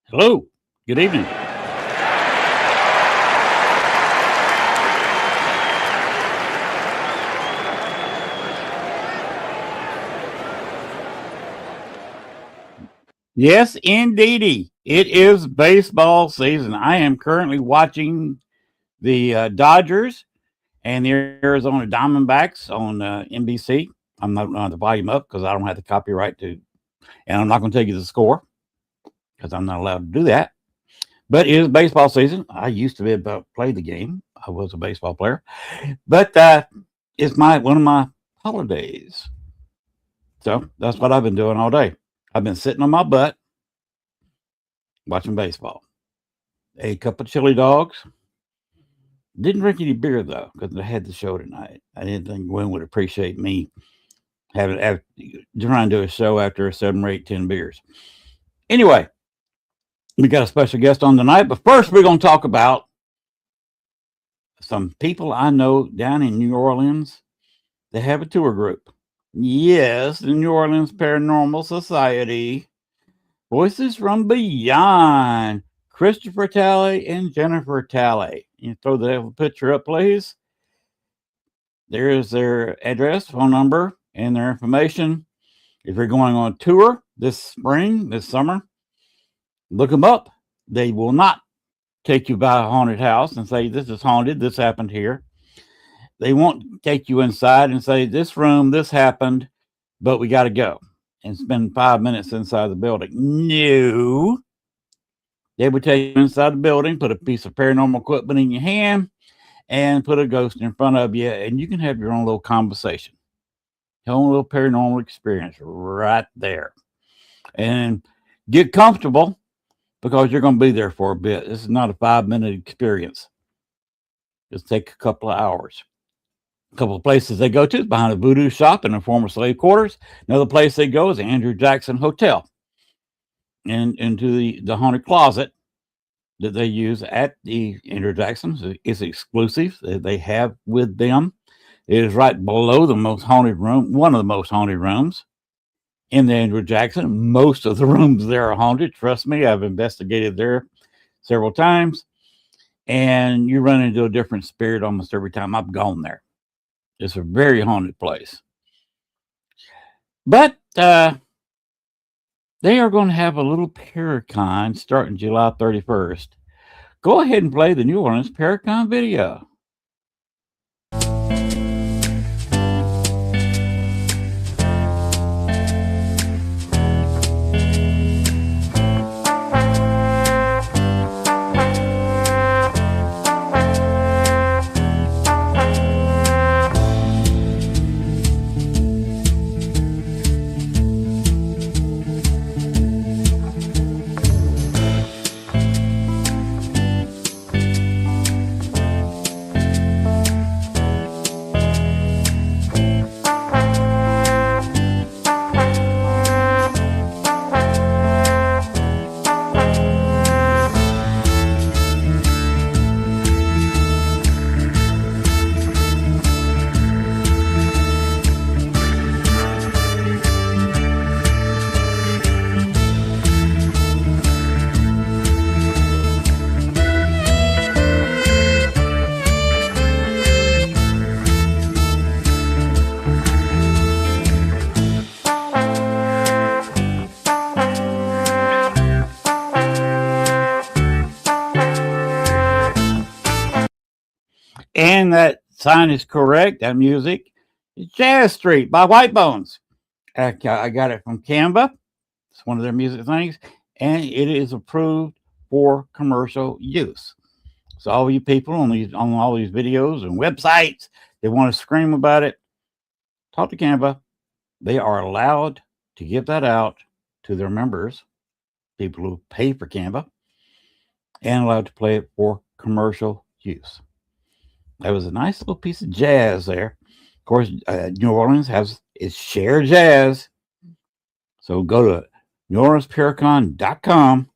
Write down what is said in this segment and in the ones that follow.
Hello. Good evening. Yes, indeedy. It is baseball season. I am currently watching the Dodgers and the Arizona Diamondbacks on NBC. I'm not going to the volume up because I don't have the copyright to, and I'm not going to tell you the score because I'm not allowed to do that. But it is baseball season. I used to be able to play the game. I was a baseball player, but it's one of my holidays. So that's what I've been doing all day. I've been sitting on my butt watching baseball. Ate a couple of chili dogs. Didn't drink any beer though because I had the show tonight. I didn't think Gwen would appreciate me trying to do a show after 7 or 8, 10 beers. Anyway, we got a special guest on tonight, but first we're going to talk about some people I know down in New Orleans. They have a tour group. Yes, the New Orleans Paranormal Society. Voices from Beyond. Christopher Talley and Jennifer Talley. You throw the picture up, please. There is their address, phone number, and their information. If you're going on a tour this spring, this summer, look them up. They will not take you by a haunted house and say, this is haunted, this happened here. They won't take you inside and say, this room, this happened, but we got to go and spend 5 minutes inside the building. No. They would take you inside the building, put a piece of paranormal equipment in your hand, and put a ghost in front of you, and you can have your own little conversation, your own little paranormal experience right there. And get comfortable because you're going to be there for a bit. This is not a 5-minute experience. Just take a couple of hours. A couple of places they go to is behind a voodoo shop in the former slave quarters. Another place they go is the Andrew Jackson Hotel. And into the haunted closet that they use at the Andrew Jackson is exclusive that they have with them. It is right below the most haunted room, one of the most haunted rooms in the Andrew Jackson. Most of the rooms there are haunted. Trust me, I've investigated there several times. And you run into a different spirit almost every time I've gone there. It's a very haunted place. But they are going to have a little Paracon starting July 31st. Go ahead and play the New Orleans Paracon video. And that sign is correct. That music is Jazz Street by White Bones. I got it from Canva. It's one of their music things. And it is approved for commercial use. So all you people on all these videos and websites that want to scream about it, talk to Canva. They are allowed to give that out to their members, people who pay for Canva, and allowed to play it for commercial use. That was a nice little piece of jazz there. Of course, New Orleans has its share jazz. So go to NewOrleansParacon.com.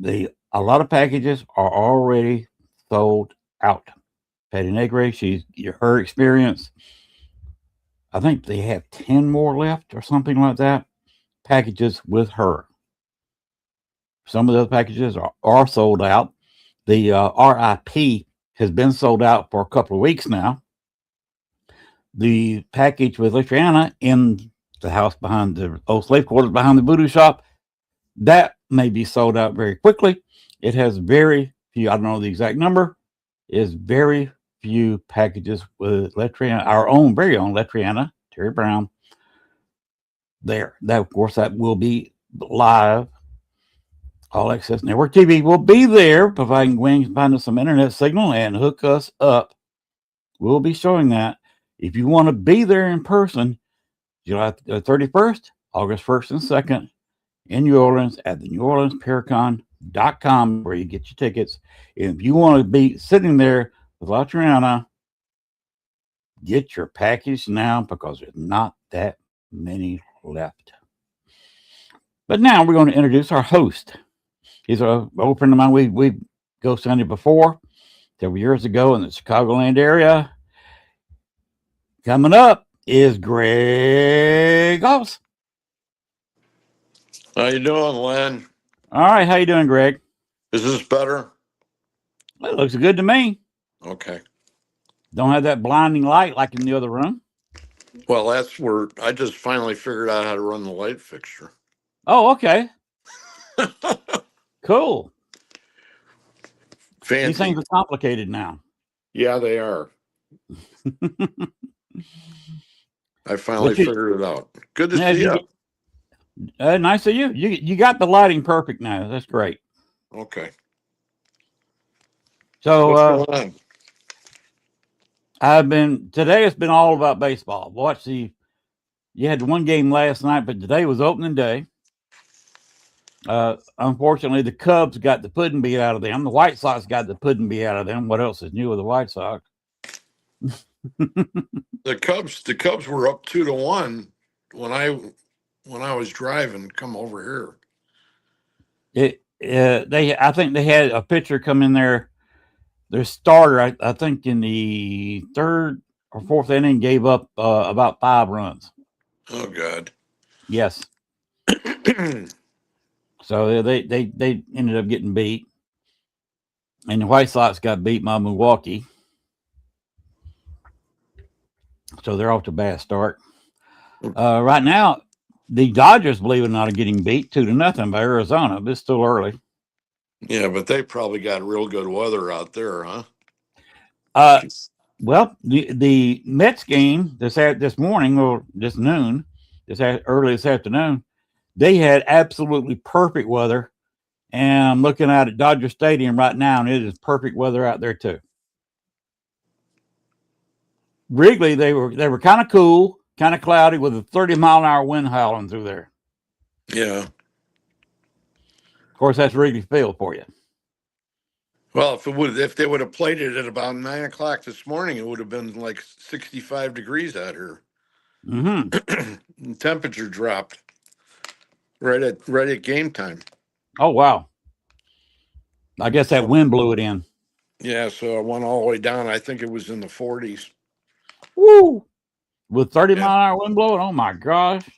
A lot of packages are already sold out. Patty Negre, her experience. I think they have 10 more left or something like that. Packages with her. Some of those packages are sold out. The RIP has been sold out for a couple of weeks now. The package with Luciana in the house behind the old slave quarters behind the voodoo shop, that may be sold out very quickly. It has very few, I don't know the exact number, is very few packages with Letriana, our own very own Letriana, Terry Brown. There. That of course that will be live. All Access Network TV will be there, providing Gwen can find us some internet signal and hook us up. We'll be showing that. If you want to be there in person, July 31st, August 1st and 2nd in New Orleans at the New Orleans Paracon.com, where you get your tickets. And if you want to be sitting there with Latriana, get your package now because there's not that many left. But now we're going to introduce our host. He's an old friend of mine. We ghost hunted before several years ago in the Chicagoland area. Coming up is Greg Goss. How you doing, Len? All right, how you doing, Greg? Is this better? Well, it looks good to me. Okay. Don't have that blinding light like in the other room. Well, that's where I just finally figured out how to run the light fixture. Oh, okay. Cool. Fancy. These things are complicated now. Yeah, they are. I finally figured it out. Good to see you. Nice to see you. You got the lighting perfect now. That's great. Okay. So what's going on? Today it's been all about baseball. You had one game last night, but today was opening day. Unfortunately, the Cubs got the pudding beat out of them. The White Sox got the pudding beat out of them. What else is new with the White Sox? The Cubs were up 2-1 when I was driving come over here. I think they had a pitcher come in there. Their starter, I think, in the third or fourth inning, gave up about 5 runs. Oh God. Yes. So they ended up getting beat, and the White Sox got beat by Milwaukee. So they're off to a bad start. Right now, the Dodgers, believe it or not, are getting beat 2-0 by Arizona, but it's still early. Yeah, but they probably got real good weather out there, huh? Well, the Mets game this morning or this noon, early this afternoon, they had absolutely perfect weather. And I'm looking out at Dodger Stadium right now, and it is perfect weather out there too. Wrigley, they were kind of cool, kind of cloudy, with a 30-mile-an-hour wind howling through there. Yeah. Of course, that's Wrigley Field for you. Well, if they would have played it at about 9 o'clock this morning, it would have been like 65 degrees out here. Mm-hmm. Temperature dropped right at game time. Oh wow! I guess that wind blew it in. Yeah, so it went all the way down. I think it was in the 40s. Woo! With 30-mile-an-hour wind blowing. Oh my gosh!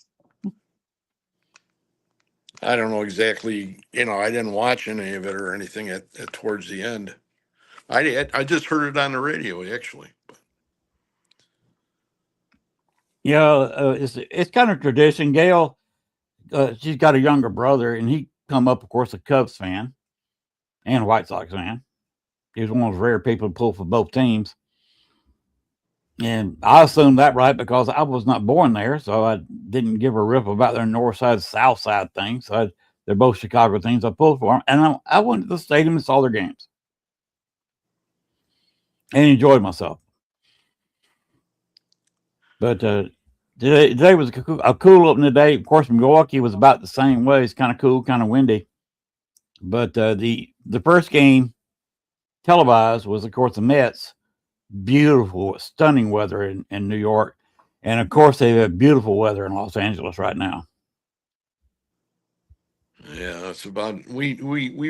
I don't know exactly. I didn't watch any of it or anything at towards the end. I just heard it on the radio actually. Yeah, it's kind of tradition. Gail, she's got a younger brother, and he come up, of course, a Cubs fan and a White Sox fan. He was one of those rare people to pull for both teams. And I assumed that right because I was not born there, so I didn't give a rip about their north side, south side thing. So they're both Chicago teams. I pulled for them, and I went to the stadium and saw their games and enjoyed myself. But today was a cool opening day. Of course, Milwaukee was about the same way. It's kind of cool, kind of windy. But the first game televised was, of course, the Mets. Beautiful, stunning weather in New York. And, of course, they have beautiful weather in Los Angeles right now. Yeah, that's about we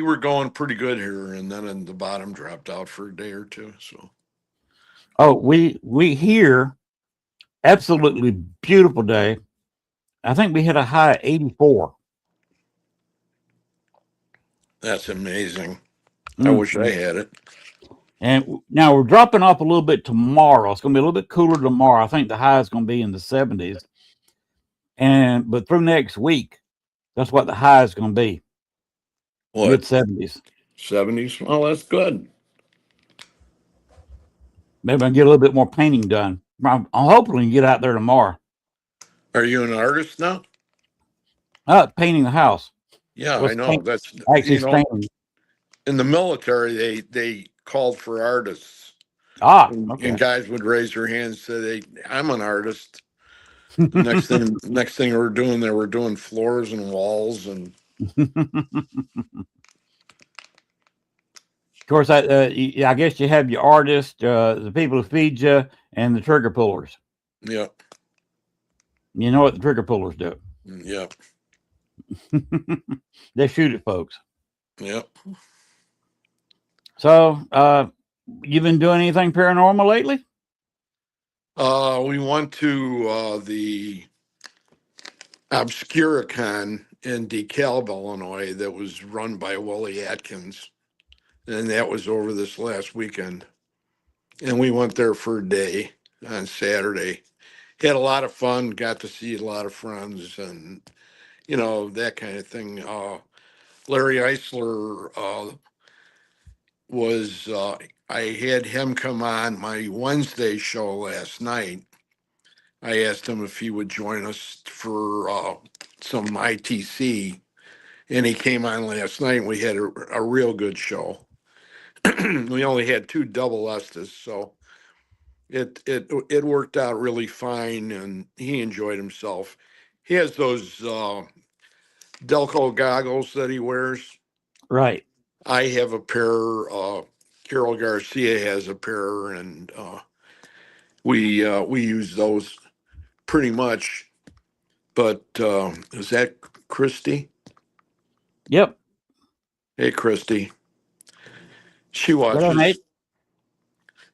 were going pretty good here, and then the bottom dropped out for a day or two. So, we here, absolutely beautiful day. I think we hit a high of 84. That's amazing. I wish I Mm-mm. had it. And now we're dropping off a little bit tomorrow. It's going to be a little bit cooler tomorrow. I think the high is going to be in the 70s. And but through next week, that's what the high is going to be, mid What, 70s. 70s? Oh, that's good. Maybe I can get a little bit more painting done. I'm hoping we can get out there tomorrow. Are you an artist now? Painting the house. Yeah, Well, I it's know. paint, That's, actually staining. in the military, they called for artists, Ah, and okay. guys would raise their hands, say, I'm an artist. The next thing they were doing floors and walls, and Of course, I guess you have your artists, the people who feed you, and the trigger pullers. yeah, You know what the trigger pullers do? yeah, They shoot at folks. yeah. So, you been doing anything paranormal lately? We went to the Obscuricon in DeKalb, Illinois, that was run by Willie Atkins, and that was over this last weekend. And we went there for a day on Saturday. Had a lot of fun. Got to see a lot of friends, and that kind of thing. Larry Eisler was. I had him come on my Wednesday show last night. I asked him if he would join us for some ITC, and he came on last night. And we had a real good show. We only had two double Estes, so it worked out really fine, and he enjoyed himself. He has those Delco goggles that he wears. Right. I have a pair. Carol Garcia has a pair, and we use those pretty much. But is that Christy? Yep. Hey, Christy. She Good on, watches. Nate.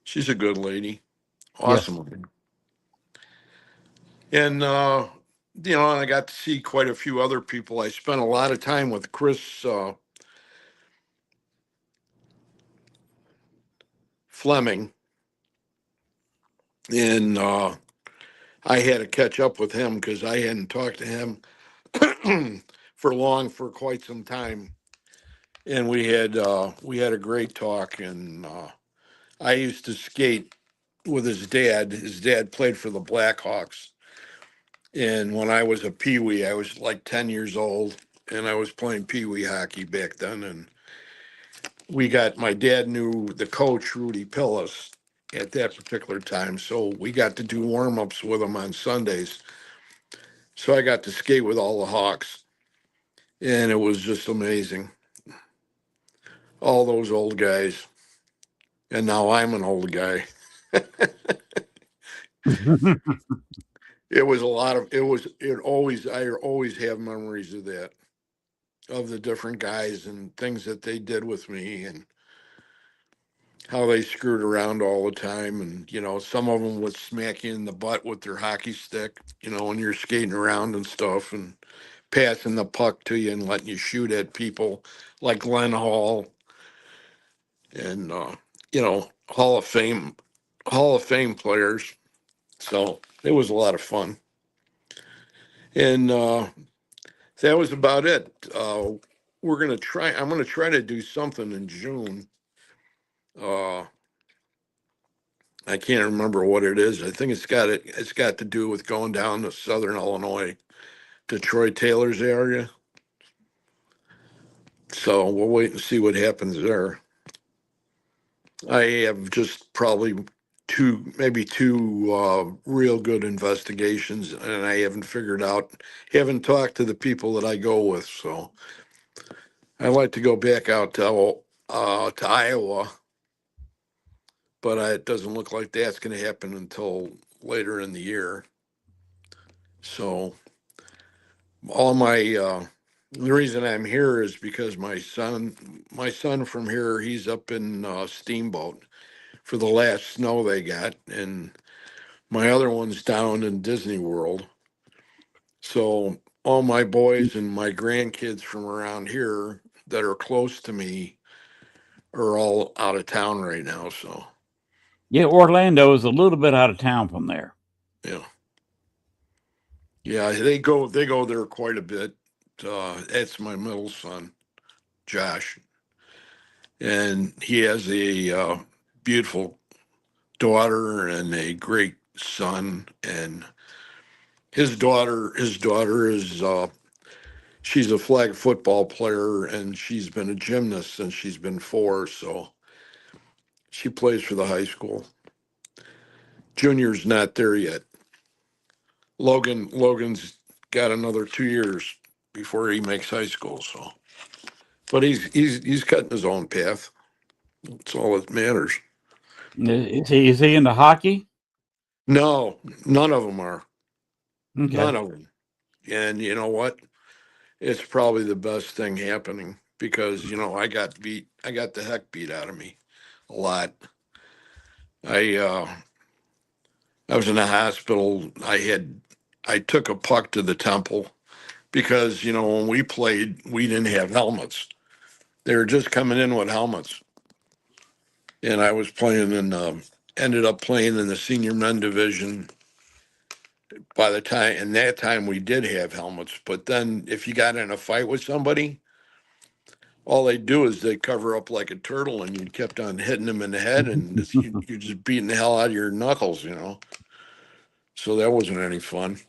She's a good lady. Yes. Awesome. And I got to see quite a few other people. I spent a lot of time with Chris Fleming, and I had to catch up with him because I hadn't talked to him for quite some time. And we had a great talk. And I used to skate with his dad. His dad played for the Blackhawks. And when I was a peewee, I was like 10 years old, and I was playing peewee hockey back then. And my dad knew the coach, Rudy Pillis, at that particular time. So we got to do warm ups with him on Sundays. So I got to skate with all the Hawks, and it was just amazing. All those old guys. And now I'm an old guy. It was a lot of, I always have memories of that, of the different guys and things that they did with me, and how they screwed around all the time. And, some of them would smack you in the butt with their hockey stick, when you're skating around and stuff, and passing the puck to you and letting you shoot at people like Glenn Hall and, Hall of Fame players. So it was a lot of fun. And that was about it. I'm going to try to do something in June. Uh, I can't remember what it is. I think it's got to do with going down to Southern Illinois, Detroit Taylor's area. So we'll wait and see what happens there. I have just probably maybe two real good investigations, and I haven't talked to the people that I go with. So I'd like to go back out to Iowa, but it doesn't look like that's going to happen until later in the year. So all my the reason I'm here is because my son from here, he's up in Steamboat for the last snow they got, and my other one's down in Disney World. So all my boys and my grandkids from around here, that are close to me are all out of town right now. So Yeah, Orlando is a little bit out of town from there. yeah, yeah, they go there quite a bit. That's my middle son, Josh, and he has a beautiful daughter and a great son. And his daughter is she's a flag football player, and she's been a gymnast since she's been 4. So she plays for the high school. Junior's not there yet. Logan's got another 2 years before he makes high school. So, but he's cutting his own path. That's all that matters. Is he into hockey? No, none of them are. Okay. None of them. And you know what? It's probably the best thing happening because I got beat. I got the heck beat out of me a lot. I uh, I was in the hospital. I took a puck to the temple because when we played, we didn't have helmets. They were just coming in with helmets, and I was playing in. Ended up playing in the senior men division. By the time, and that time we did have helmets, but then if you got in a fight with somebody, all they do is they cover up like a turtle, and you kept on hitting them in the head, and you're just beating the hell out of your knuckles. So that wasn't any fun.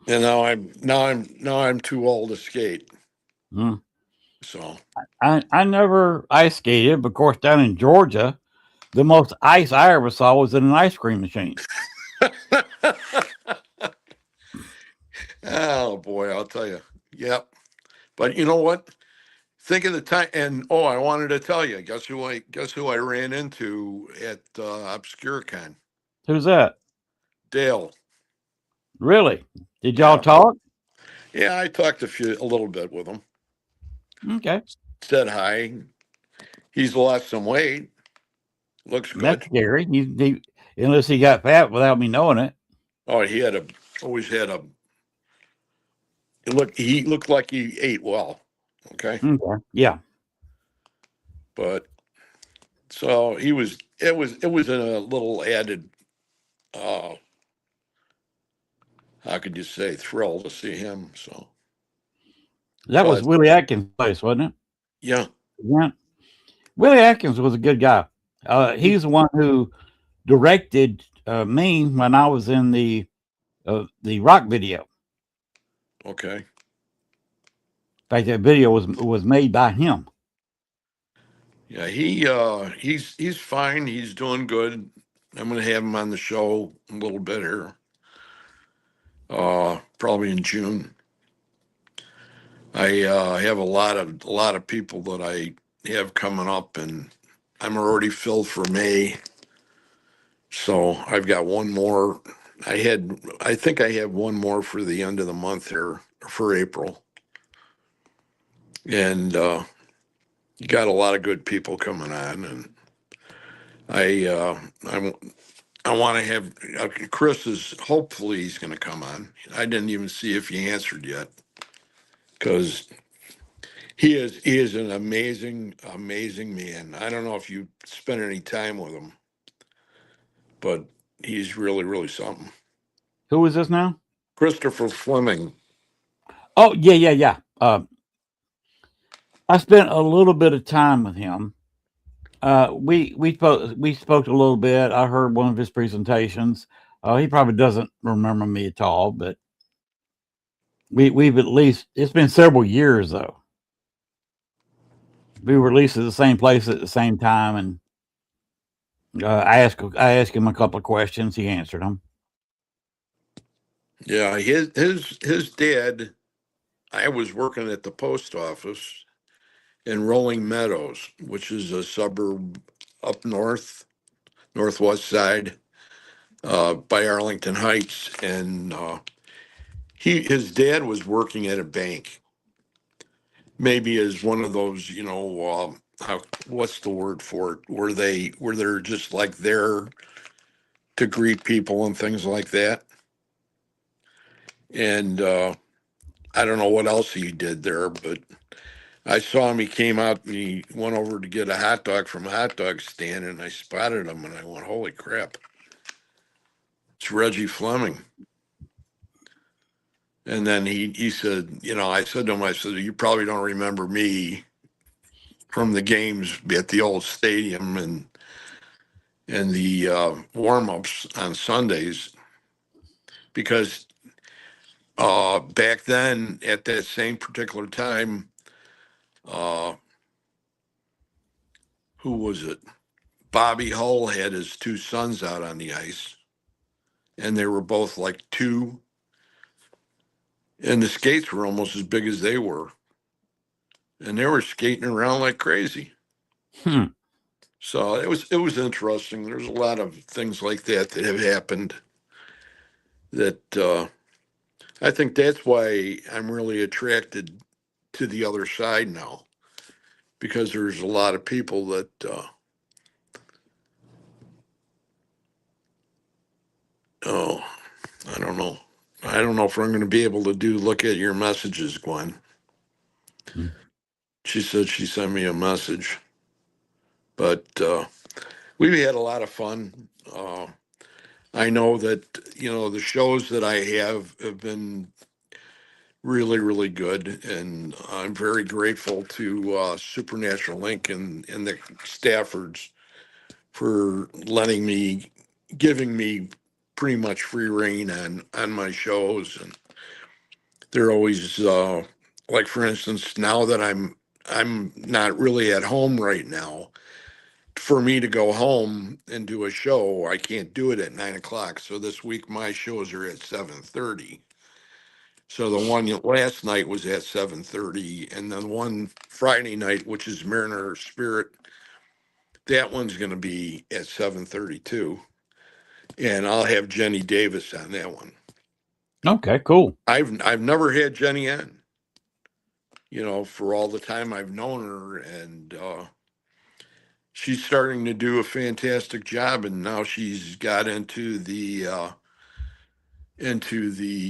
And now I'm too old to skate. So I never ice skated, but of course down in Georgia, the most ice I ever saw was in an ice cream machine. oh boy, I'll tell you. Yep. But you know what? Think of the time, and I wanted to tell you. Guess who I ran into at ObscureCon? Who's that? Dale. Really? Did y'all Yeah, talk? yeah. I talked a little bit with him. Okay. Said hi. He's lost some weight. Looks That's good. scary. Unless he got fat without me knowing it. Oh, always had a. He looked like he ate well. Okay, Okay. Yeah. but so he was. It was a little added. Uh, how could you say thrill to see him? So, That was but Willie Atkins' place, wasn't it? yeah, Yeah. Willie Atkins was a good guy. he He's the one who directed me when I was in the rock video. okay. In fact, that video was made by him. Yeah, he's fine. He's doing good. I'm going to have him on the show a little bit here. Probably in June. I have a lot of people that I have coming up, and I'm already filled for May. So I've got one more. I think I have one more for the end of the month here for April, and you got a lot of good people coming on, and I uh, I I want to have Chris is hopefully he's going to come on. I didn't even see if he answered yet because he is an amazing man. I don't know if you spent any time with him, but he's really something. Who is this now? Christopher Fleming. Oh, yeah, yeah, yeah. I spent a little bit of time with him. We spoke a little bit. I heard one of his presentations. He probably doesn't remember me at all, but we've at least it's been several years though. We were at least at the same place at the same time, and I asked him a couple of questions. He answered them. Yeah, his dad. I was working at the post office in Rolling Meadows, which is a suburb up northwest side, by Arlington Heights, and his dad was working at a bank, maybe as one of those, how what's the word for it, where they're just like there to greet people and things like that. And I don't know what else he did there, but I saw him. He came out and he went over to get a hot dog from a hot dog stand, and I spotted him, and I went, "Holy crap! It's Reggie Fleming." And then he said, I said to him, I said, "You probably don't remember me from the games at the old stadium and the warm ups on Sundays, because back then at that same particular time, uh, who was it? Bobby Hull had his two sons out on the ice, and they were both like two, and the skates were almost as big as they were, and they were skating around like crazy. Hmm. So it was interesting. There's a lot of things like that that have happened that I think that's why I'm really attracted to the other side now, because there's a lot of people that oh, I don't know. I don't know if I'm going to be able to look at your messages, Gwen. Hmm. She said she sent me a message, but we've had a lot of fun. I know that the shows that I have been really, really good, and I'm very grateful to Supernatural Inc. and the Staffords for giving me pretty much free reign on my shows, and they're always like, for instance, now that I'm not really at home right now. For me to go home and do a show, I can't do it at 9 o'clock. So this week my shows are at 7:30. So the one last night was at 7:30, and then one Friday night, which is Mariner Spirit, that one's going to be at 7:32, and I'll have Jenny Davis on that one. Okay, cool. I've never had Jenny on, for all the time I've known her, and she's starting to do a fantastic job, and now she's got into the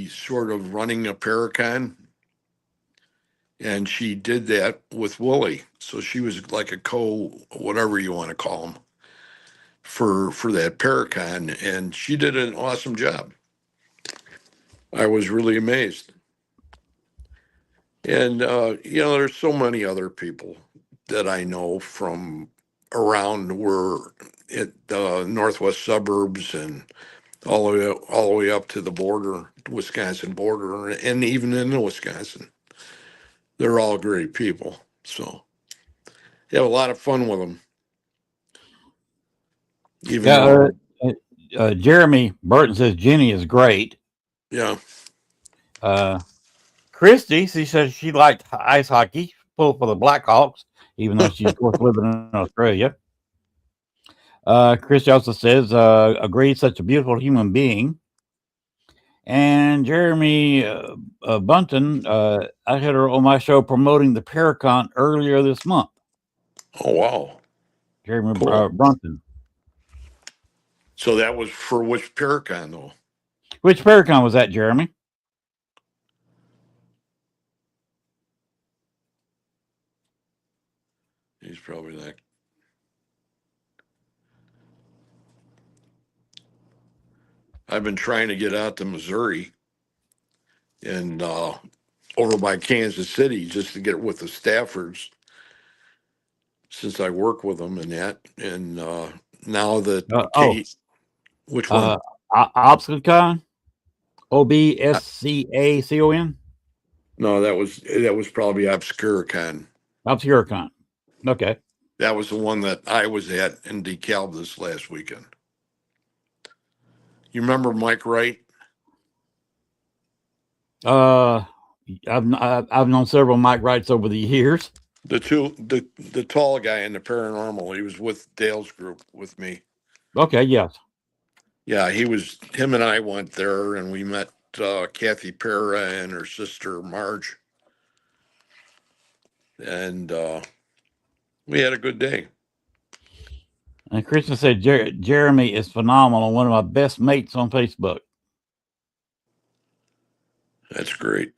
sort of running a Paracon, and she did that with Wooly. So she was like a whatever you want to call them, for that Paracon, and she did an awesome job. I was really amazed. And there's so many other people that I know from around where at the northwest suburbs, and all the way up to the border, Wisconsin border, and even in Wisconsin. They're all great people. So you have a lot of fun with them, even Yeah, though, uh, Jeremy Burton says Jenny is great. yeah. Uh, Christy, she says she liked ice hockey, pulled for the Blackhawks, even though she's, of course, living in Australia. Christy also says, agreed, such a beautiful human being. And Jeremy Bunton, I had her on my show promoting the Paracon earlier this month. Oh, wow. Jeremy Cool. Brunton. So that was for which Paracon, though? Which Paracon was that, Jeremy? He's probably like, I've been trying to get out to Missouri and over by Kansas City just to get with the Staffords, since I work with them and that. And now that Oh, Kate, which one? uh, Obscacon? Uh, Obscacon? No, that was probably Obscuricon. Obscuricon. Okay. That was the one that I was at in DeKalb this last weekend. You remember Mike Wright? Uh, I've known several Mike Wrights over the years. The tall guy in the Paranormal. He was with Dale's group with me. Okay, yes. Yeah, him and I went there, and we met Kathy Pera and her sister Marge, and we had a good day. And Christian said Jeremy is phenomenal, one of my best mates on Facebook. That's great.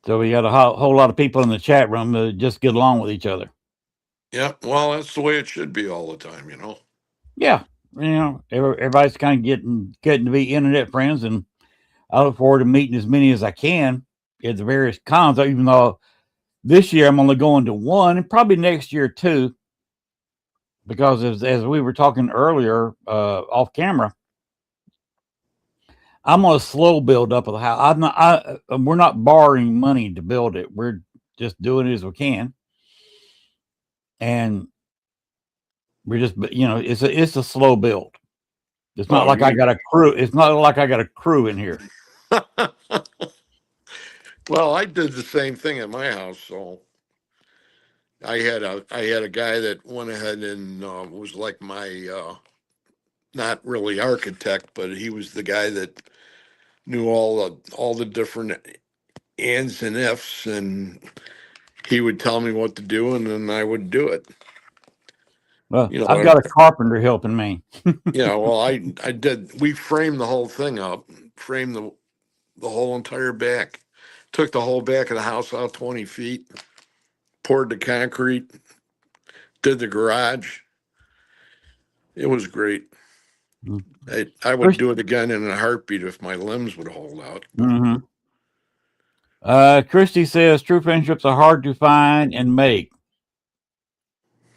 So we got a whole lot of people in the chat room that just get along with each other. Yeah, well, that's the way it should be all the time, you know. Yeah, everybody's kind of getting to be internet friends, and I look forward to meeting as many as I can at the various cons. Even though this year I'm only going to one, and probably next year too, because as we were talking earlier off camera, I'm on a slow build up of the house. We're not borrowing money to build it. We're just doing it as we can, and we're just it's a slow build. It's not Oh, like I you. got a crew. It's not like I got a crew in here. Well, I did the same thing at my house. So I had a guy that went ahead and was like my not really architect, but he was the guy that knew all the different ands and ifs, and he would tell me what to do, and then I would do it. Well, You know, I've got a carpenter helping me. well, I did. We framed the whole thing up, framed the whole entire back. Took the whole back of the house out 20 feet, poured the concrete, did the garage. It was great. I would do it again in a heartbeat if my limbs would hold out. Mm-hmm. Christy says true friendships are hard to find and make.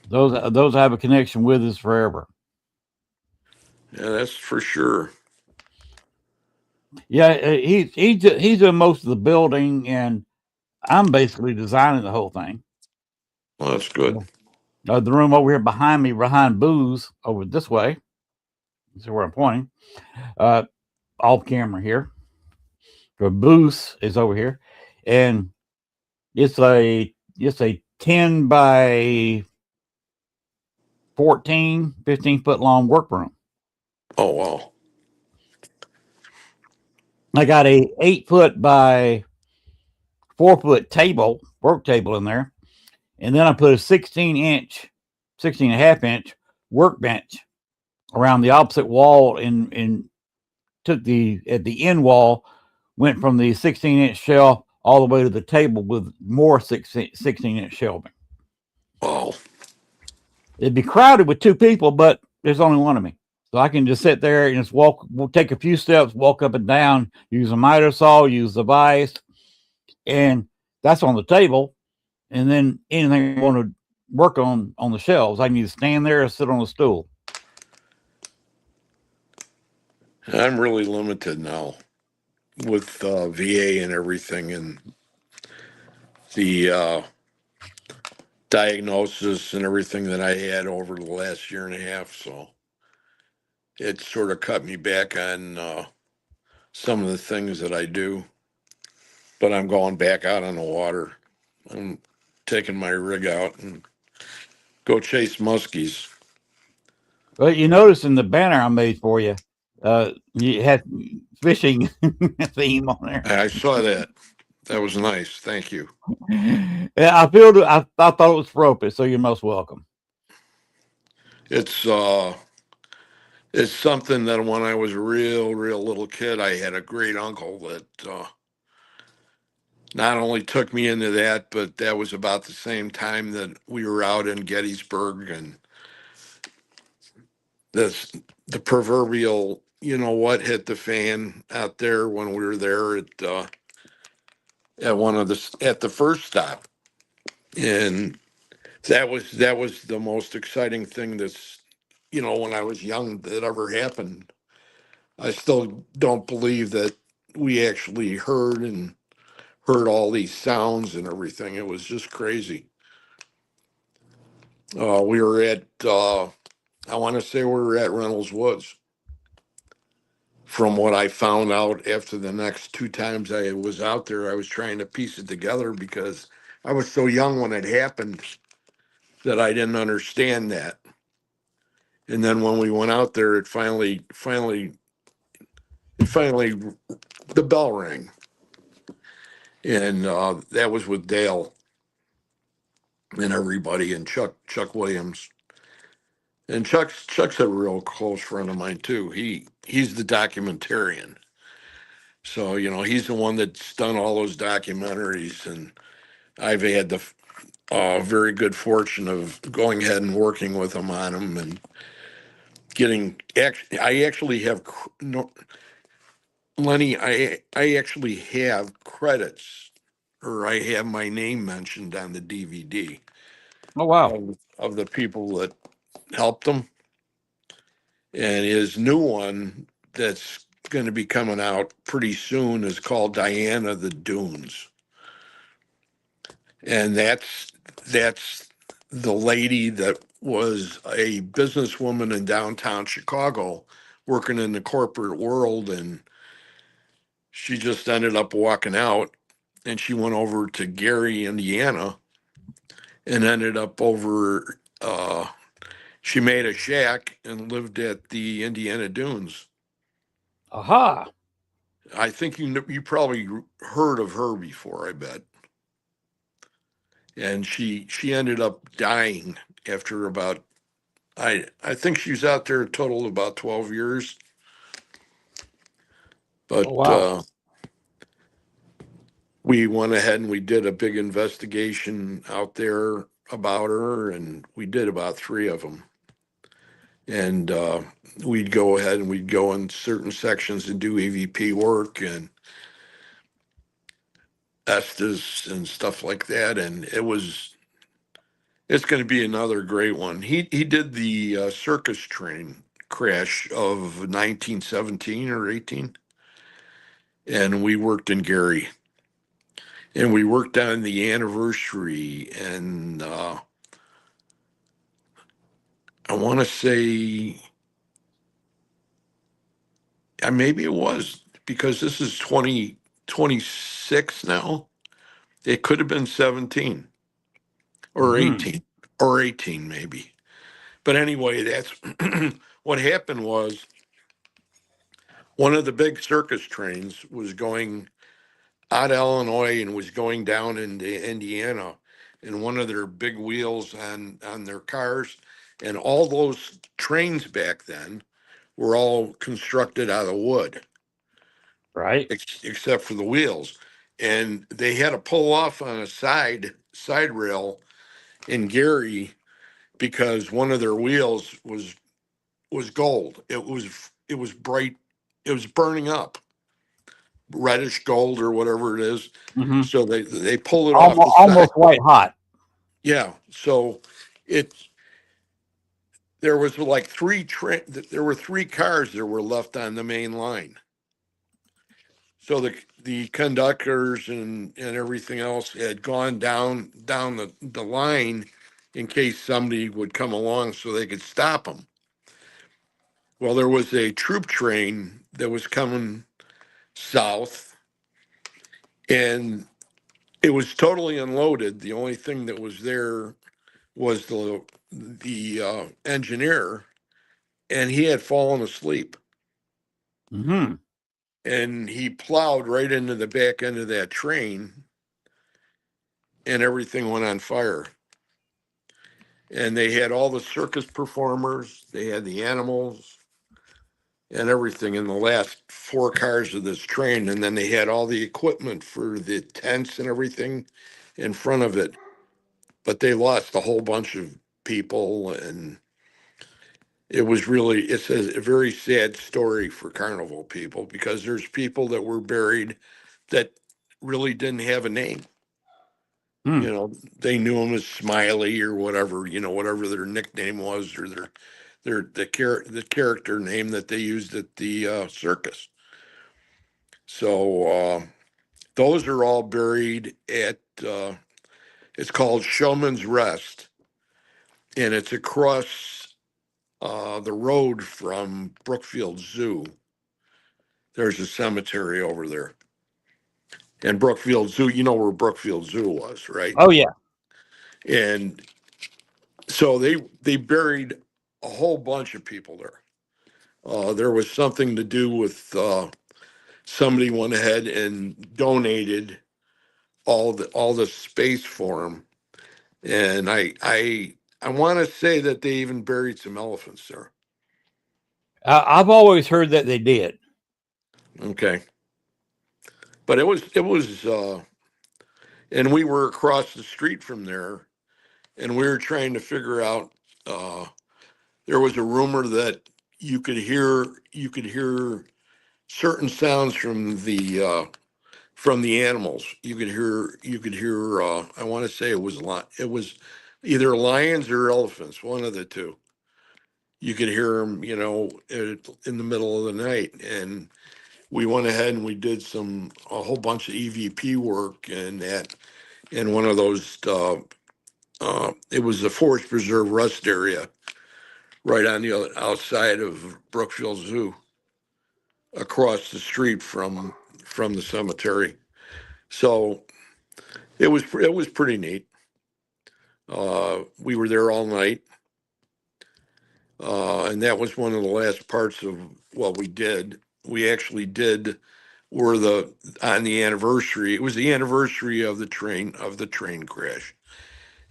Those I have a connection with us forever. Yeah, that's for sure. Yeah, he's doing most of the building, and I'm basically designing the whole thing. Well, that's good. The room over here behind me, behind Booze, over this way. This is where I'm pointing. Uh, Off camera here. The Booze is over here, and it's a 10 by 14, 15-foot long workroom. Oh, wow. I got a 8 foot by 4 foot work table in there, and then I put a 16 and a half inch workbench around the opposite wall, and took the at the end wall, went from the 16-inch shelf all the way to the table with more 16-inch shelving. Wow. It'd be crowded with two people, but there's only one of me. So I can just sit there and just we'll take a few steps, walk up and down, use a miter saw, use the vise, and that's on the table. And then anything I want to work on the shelves, I can either stand there or sit on a stool. I'm really limited now with VA and everything, and the diagnosis and everything that I had over the last year and a half. So it sort of cut me back on some of the things that I do. But I'm going back out on the water. I'm taking my rig out and go chase muskies. But you notice in the banner I made for you, you had fishing theme on there. I saw that. That was nice. Thank you. Yeah, I thought it was appropriate, so you're most welcome. It's it's something that when I was a real little kid, I had a great uncle that not only took me into that, but that was about the same time that we were out in Gettysburg, and this the proverbial, you know what, hit the fan out there when we were there at one of at the first stop, and that was the most exciting thing that's, when I was young, that ever happened. I still don't believe that we actually heard all these sounds and everything. It was just crazy. We were at I want to say we were at Reynolds Woods. From what I found out after the next two times I was out there, I was trying to piece it together because I was so young when it happened that I didn't understand that. And then when we went out there, it finally, the bell rang, and that was with Dale and everybody, and Chuck Williams. And Chuck's a real close friend of mine too. He's the documentarian. So, he's the one that's done all those documentaries, and I've had the very good fortune of going ahead and working with him on them and getting. I actually have no, Lenny. I actually have credits, or I have my name mentioned on the DVD Oh wow. of the people that helped him, and his new one that's going to be coming out pretty soon is called Diana the Dunes, and that's the lady that was a businesswoman in downtown Chicago working in the corporate world, and she just ended up walking out, and she went over to Gary, Indiana, and ended up over she made a shack and lived at the Indiana Dunes. Aha. I think you probably heard of her before, I bet. And she ended up dying after about I think she's out there a total of about 12 years. Oh But wow. we went ahead and we did a big investigation out there about her, and we did about three of them. And we'd go ahead and we'd go in certain sections and do EVP work and Estes and stuff like that. And it's going to be another great one. He did the circus train crash of 1917 or 18, and we worked in Gary, and we worked on the anniversary, and I want to say maybe it was because this is 2026 now. It could have been 17 or Hmm. 18 or 18 maybe. But anyway, that's what happened was one of the big circus trains was going out of Illinois and was going down into Indiana, and one of their big wheels on their cars, and all those trains back then were all constructed out of wood, Right. except for the wheels, and they had to pull off on a side rail in Gary because one of their wheels was gold. It was bright. It was burning up, reddish gold or whatever it is. Hmm. So they pull it off Almost, the side. almost white hot. Yeah. So it there was like there were three cars that were left on the main line. So the conductors and everything else had gone down the line in case somebody would come along so they could stop them. Well, there was a troop train that was coming south, and it was totally unloaded. The only thing that was there was the engineer, and he had fallen asleep, Hmm. and he plowed right into the back end of that train, and everything went on fire. And they had all the circus performers, they had the animals and everything in the last four cars of this train, and then they had all the equipment for the tents and everything in front of it. But they lost a whole bunch of people, and it's a very sad story for carnival people because there's people that were buried that really didn't have a name. Hmm. They knew them as Smiley or whatever, whatever their nickname was, or the character name that they used at the circus. So those are all buried at it's called Showman's Rest, and it's across the road from Brookfield Zoo. There's a cemetery over there. And Brookfield Zoo, you know where Brookfield Zoo was, right? Oh yeah. And so they buried a whole bunch of people there. There was something to do with somebody went ahead and donated all the space for them, and I want to say that they even buried some elephants there. I've always heard that they did. Okay. But and we were across the street from there, and we were trying to figure out. Uh, there was a rumor that you could hear certain sounds from the animals. You could hear. I want to say it was either lions or elephants, one of the two. You could hear them, in the middle of the night, and we went ahead and we did a whole bunch of EVP work and that in one of those. It was a forest preserve rest area right on the outside of Brookfield Zoo, across the street from the cemetery. So it was pretty neat. We were there all night, and that was one of the last parts of what we did. We actually did were the on the anniversary. It was the anniversary of the train crash,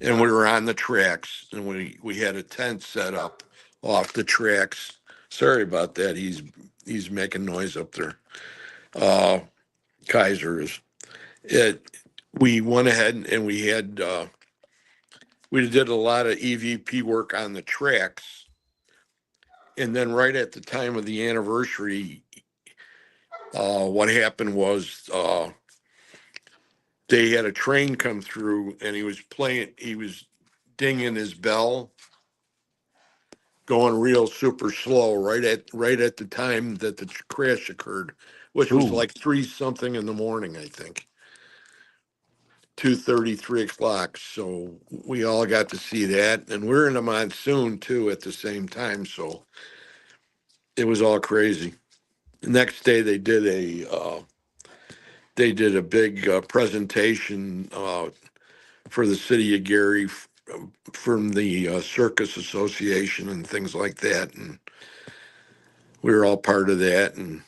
and we were on the tracks, and we had a tent set up off the tracks. Sorry about that. He's making noise up there. Uh, Kaiser is it. We went ahead and we did a lot of EVP work on the tracks, and then right at the time of the anniversary, what happened was they had a train come through, and he was dinging his bell, going real super slow right at the time that the crash occurred, which was Ooh, like three something in the morning, I think, 2:30, 3 o'clock. So we all got to see that, and we're in a monsoon too at the same time, so it was all crazy. The next day they did a big presentation for the city of Gary from the Circus Association and things like that, and we were all part of that, and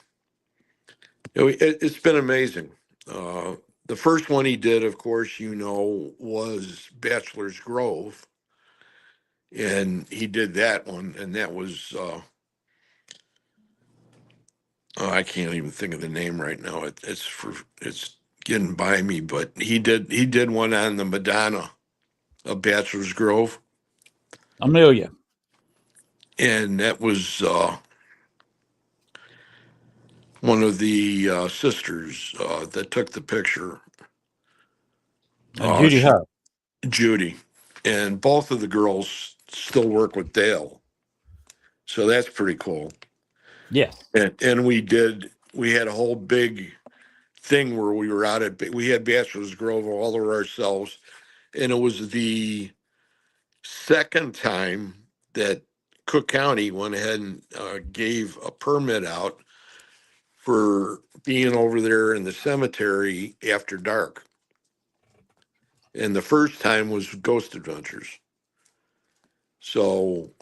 it's been amazing. Uh, the first one he did, of course, was Bachelor's Grove, and he did that one, and that was oh, I can't even think of the name right now. It's getting by me, but he did one on the Madonna of Bachelor's Grove, Amelia. and that was one of the sisters that took the picture. Judy She Hart. Judy, and both of the girls still work with Dale, so that's pretty cool. Yes. And we had a whole big thing where we had Bachelor's Grove all to ourselves, and it was the second time that Cook County went ahead and gave a permit out for being over there in the cemetery after dark. And the first time was Ghost Adventures. So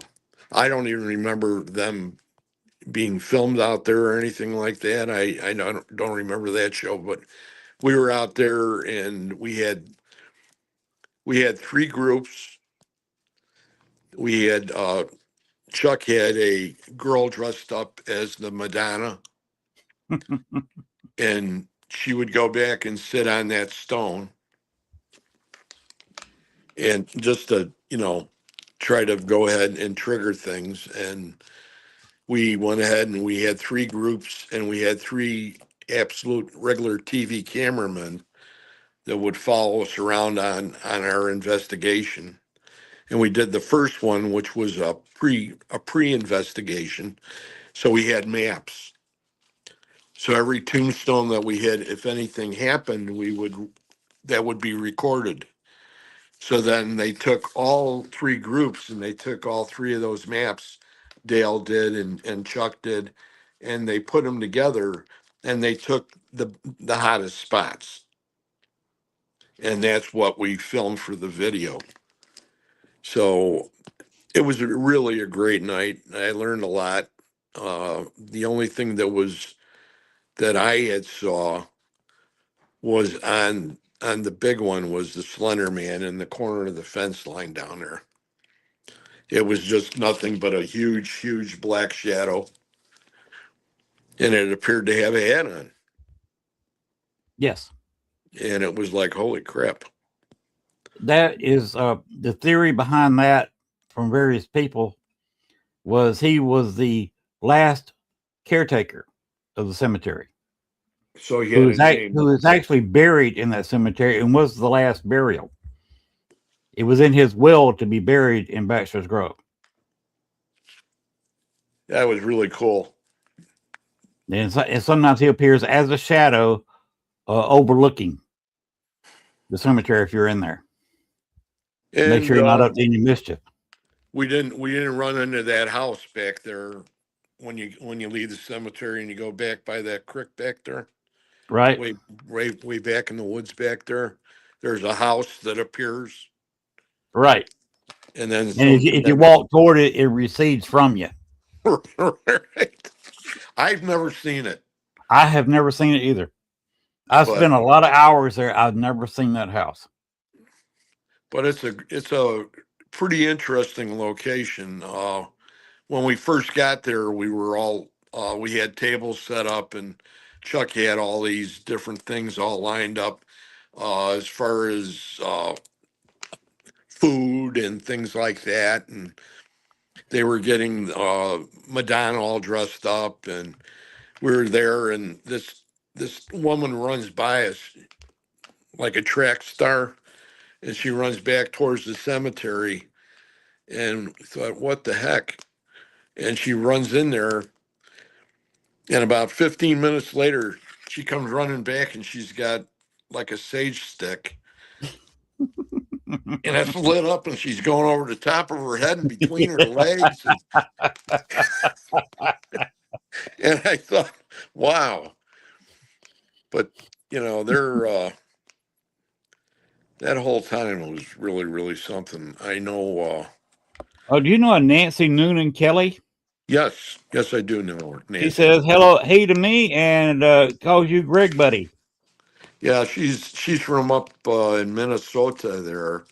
I don't even remember them being filmed out there or anything like that. I don't remember that show, but we were out there and we had three groups. We had Chuck had a girl dressed up as the Madonna, and she would go back and sit on that stone, and just to try to go ahead and trigger things. And we went ahead and we had three groups, and we had three absolute regular TV cameramen that would follow us around on our investigation. And we did the first one, which was a pre-investigation. So we had maps. So every tombstone that we hit, if anything happened, that would be recorded. So then they took all three groups and they took all three of those maps, Dale did and Chuck did, and they put them together, and they took the hottest spots. And that's what we filmed for the video. So it was really a great night. I learned a lot. The only thing that I had saw was on the big one was the Slender Man in the corner of the fence line down there. It was just nothing but a huge black shadow, and it appeared to have a hat on. Yes. And it was like, holy crap. That is the theory behind that from various people was he was the last caretaker of the cemetery So he had a who name. was actually buried in that cemetery and was the last burial. It was in his will to be buried in Baxter's Grove. That was really cool. And sometimes he appears as a shadow overlooking the cemetery if you're in there. Make sure And you're not up to any mischief. we didn't run into that house back there when you leave the cemetery and you go back by that creek back there. Right? Way back in the woods back there. There's a house that appears, Right. and then And something if you that walk toward it, it recedes from you. right. I've never seen it, I have never seen it either. I've but spent a lot of hours there. I've never seen that house. it's a pretty interesting location. When we first got there, we had tables set up, and Chuck had all these different things all lined up as far as food and things like that, and they were getting Madonna all dressed up, and we were there, and this woman runs by us like a track star, and she runs back towards the cemetery, and we thought, what the heck? And she runs in there, and about 15 minutes later, she comes running back, and she's got like a sage stick, and it's lit up, and she's going over the top of her head and between her legs, and I thought, wow. But they're that whole time was really, really something. I know. Oh, do you know a Nancy Noonan Kelly? Yes, I do know She Nancy. says hello, hey to me, and calls you Greg Buddy. Yeah, she's from up in Minnesota. There,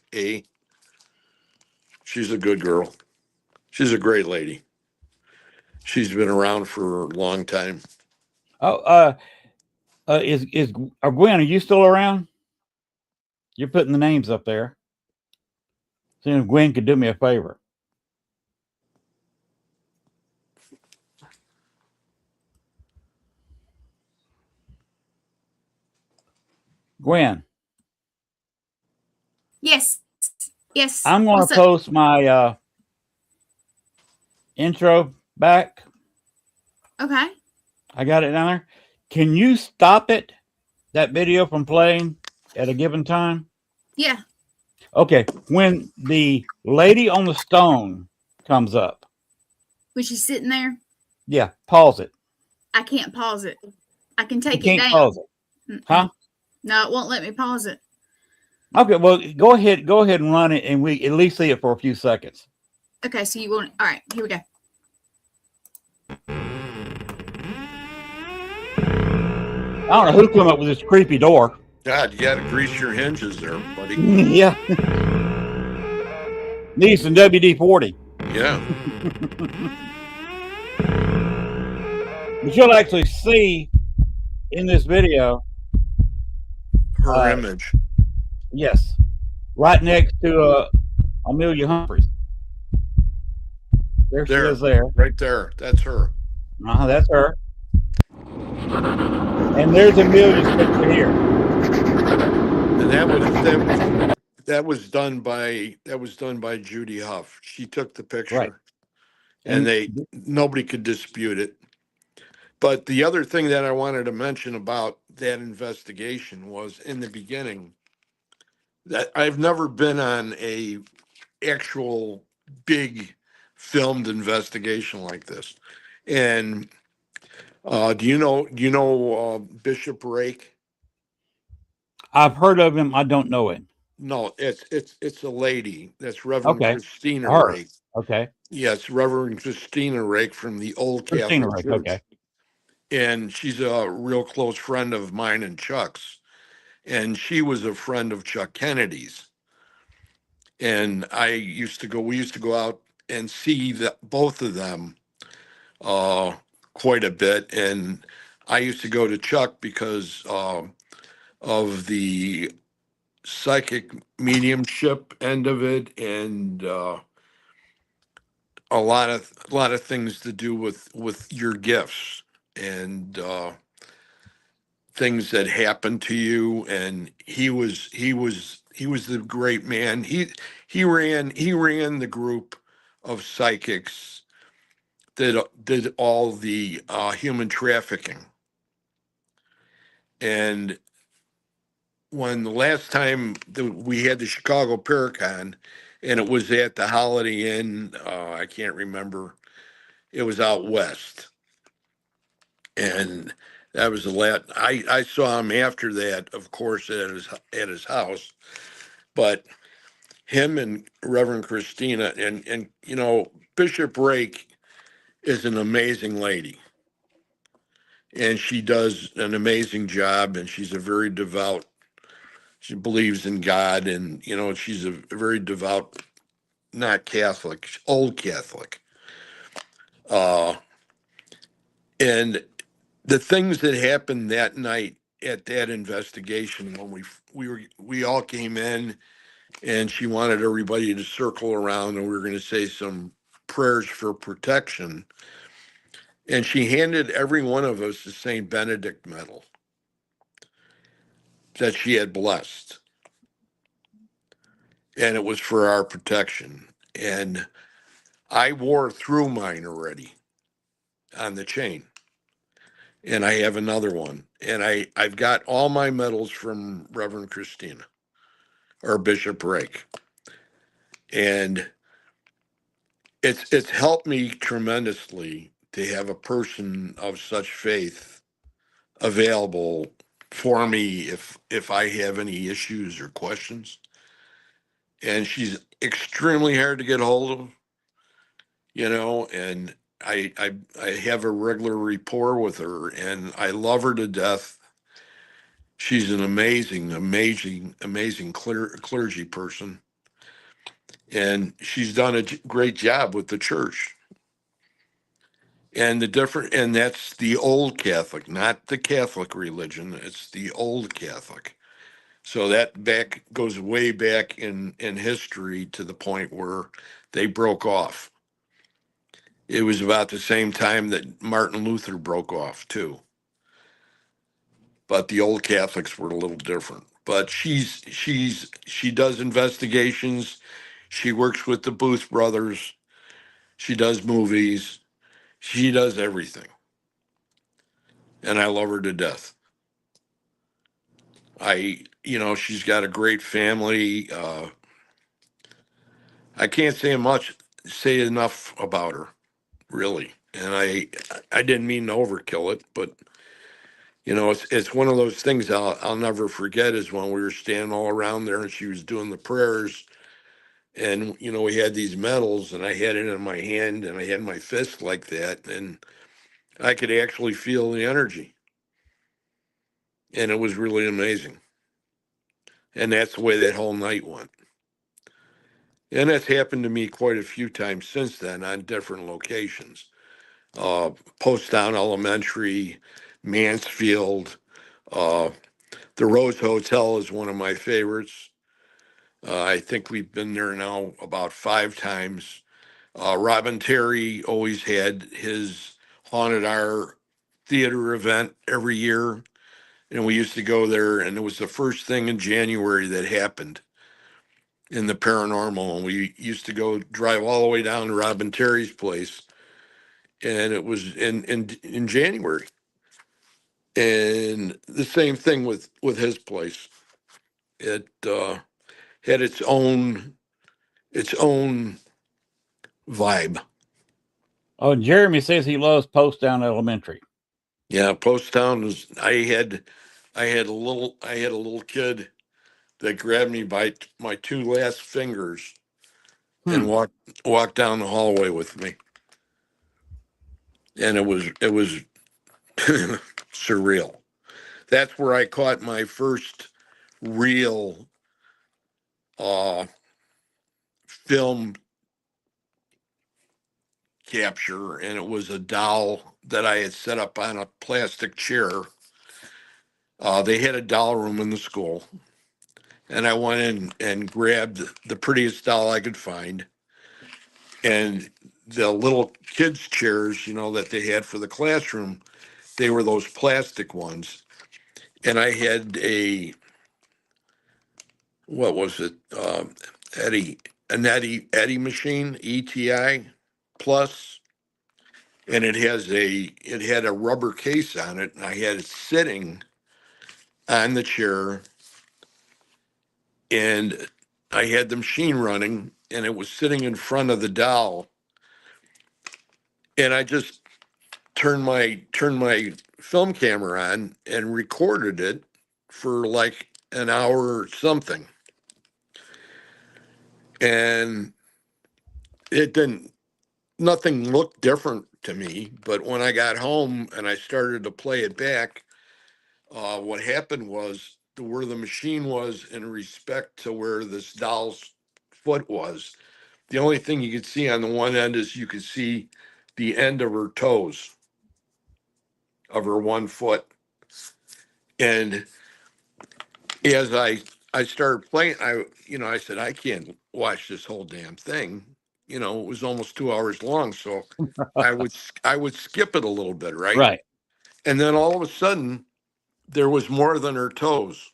she's a good girl. She's a great lady. She's been around for a long time. Oh, is Gwen? Are you still around? You're putting the names up there. Seeing if Gwen could do me a favor. Gwen, Yes. Yes. I'm going What's to up? post my intro back. Okay. I got it down there. Can you stop it, that video from playing at a given time? Yeah. Okay. When the lady on the stone comes up, Was she sitting there? yeah, pause it. I can't pause it. I can You take it can't down. pause it. Mm-mm. Huh? No, it won't let me pause it. Okay, well, go ahead and run it, and we at least see it for a few seconds. Okay, so you want all right, here we go. I don't know who came up with this creepy door. God, you got to grease your hinges there, buddy. Yeah. Needs some WD-40. Yeah, But you'll actually see in this video, her image. yes, right next to Amelia Humphreys. There she is there. Right there. That's her. That's her. And there's Amelia's picture here. And that was done by Judy Huff. She took the picture, Right. and And nobody could dispute it. But the other thing that I wanted to mention about that investigation was in the beginning that I've never been on a actual big filmed investigation like this. And do you know Bishop Rake? I've heard of him. I don't know him. No, it's a lady. That's Reverend Okay. Christina Her. Rake. Okay. Yes, Reverend Christina Rake from the Old Christina Catholic Rake. Church. Okay. And she's a real close friend of mine and Chuck's. And she was a friend of Chuck Kennedy's. And we used to go out and see both of them uh, quite a bit. And I used to go to Chuck because of the psychic mediumship end of it, and a lot of things to do with your gifts and things that happened to you. And he was the great man. He ran the group of psychics that did all the human trafficking. And when the last time that we had the Chicago Paracon, and it was at the Holiday Inn, I can't remember. It was out west, and that was the last. I saw him after that, of course, at his house. But him and Reverend Christina, and Bishop Rake is an amazing lady, and she does an amazing job, and she's a very devout. She believes in God, and she's a very devout, not Catholic, old Catholic. Uh, and the things that happened that night at that investigation, when we all came in, and she wanted everybody to circle around, and we were going to say some prayers for protection, and she handed every one of us the Saint Benedict medal that she had blessed, and it was for our protection. And I wore through mine already on the chain, and I have another one, and I've got all my medals from Reverend Christina or Bishop Rake, and it's helped me tremendously to have a person of such faith available for me if I have any issues or questions. And she's extremely hard to get hold of, and I have a regular rapport with her, and I love her to death. She's an amazing, amazing, amazing clergy person, and she's done a great job with the church. And that's the old Catholic, not the Catholic religion. It's the old Catholic. So that back goes way back in history to the point where they broke off. It was about the same time that Martin Luther broke off too. But the old Catholics were a little different. But she does investigations. She works with the Booth brothers. She does movies. She does everything. And I love her to death. She's got a great family. I can't say enough about her, really. And I didn't mean to overkill it, but it's one of those things I'll never forget is when we were standing all around there and she was doing the prayers, and we had these medals, and I had it in my hand, and I had my fist like that, and I could actually feel the energy, and it was really amazing. And that's the way that whole night went. And that's happened to me quite a few times since then on different locations. Poasttown Elementary, Mansfield. Uh, the Rose Hotel is one of my favorites. I think we've been there now about 5 times. Robin Terry always had his Haunted Hour theater event every year. And we used to go there, and it was the first thing in January that happened in the paranormal. And we used to go drive all the way down to Robin Terry's place, and it was in January. And the same thing with his place. It had its own vibe. Oh, Jeremy says he loves Poasttown Elementary. Yeah, Poasttown was. I had a little kid that grabbed me by my 2 last fingers and walked down the hallway with me, and it was surreal. That's where I caught my first real film capture, and it was a doll that I had set up on a plastic chair They had a doll room in the school, and I went in and grabbed the prettiest doll I could find, and the little kids' chairs, that they had for the classroom, they were those plastic ones, and I had what was it, Eddie, an Eddie machine, ETI Plus, and it had a rubber case on it, and I had it sitting on the chair, and I had the machine running, and it was sitting in front of the doll, and I just turned my film camera on and recorded it for like an hour or something, and it didn't nothing looked different to me. But when I got home and I started to play it back, what happened was where the machine was in respect to where this doll's foot was. The only thing you could see on the one end is you could see the end of her toes of her one foot. And as I started playing, I said, I can't watch this whole damn thing. It was almost 2 hours long, so I would skip it a little bit, right? Right. And then all of a sudden, there was more than her toes.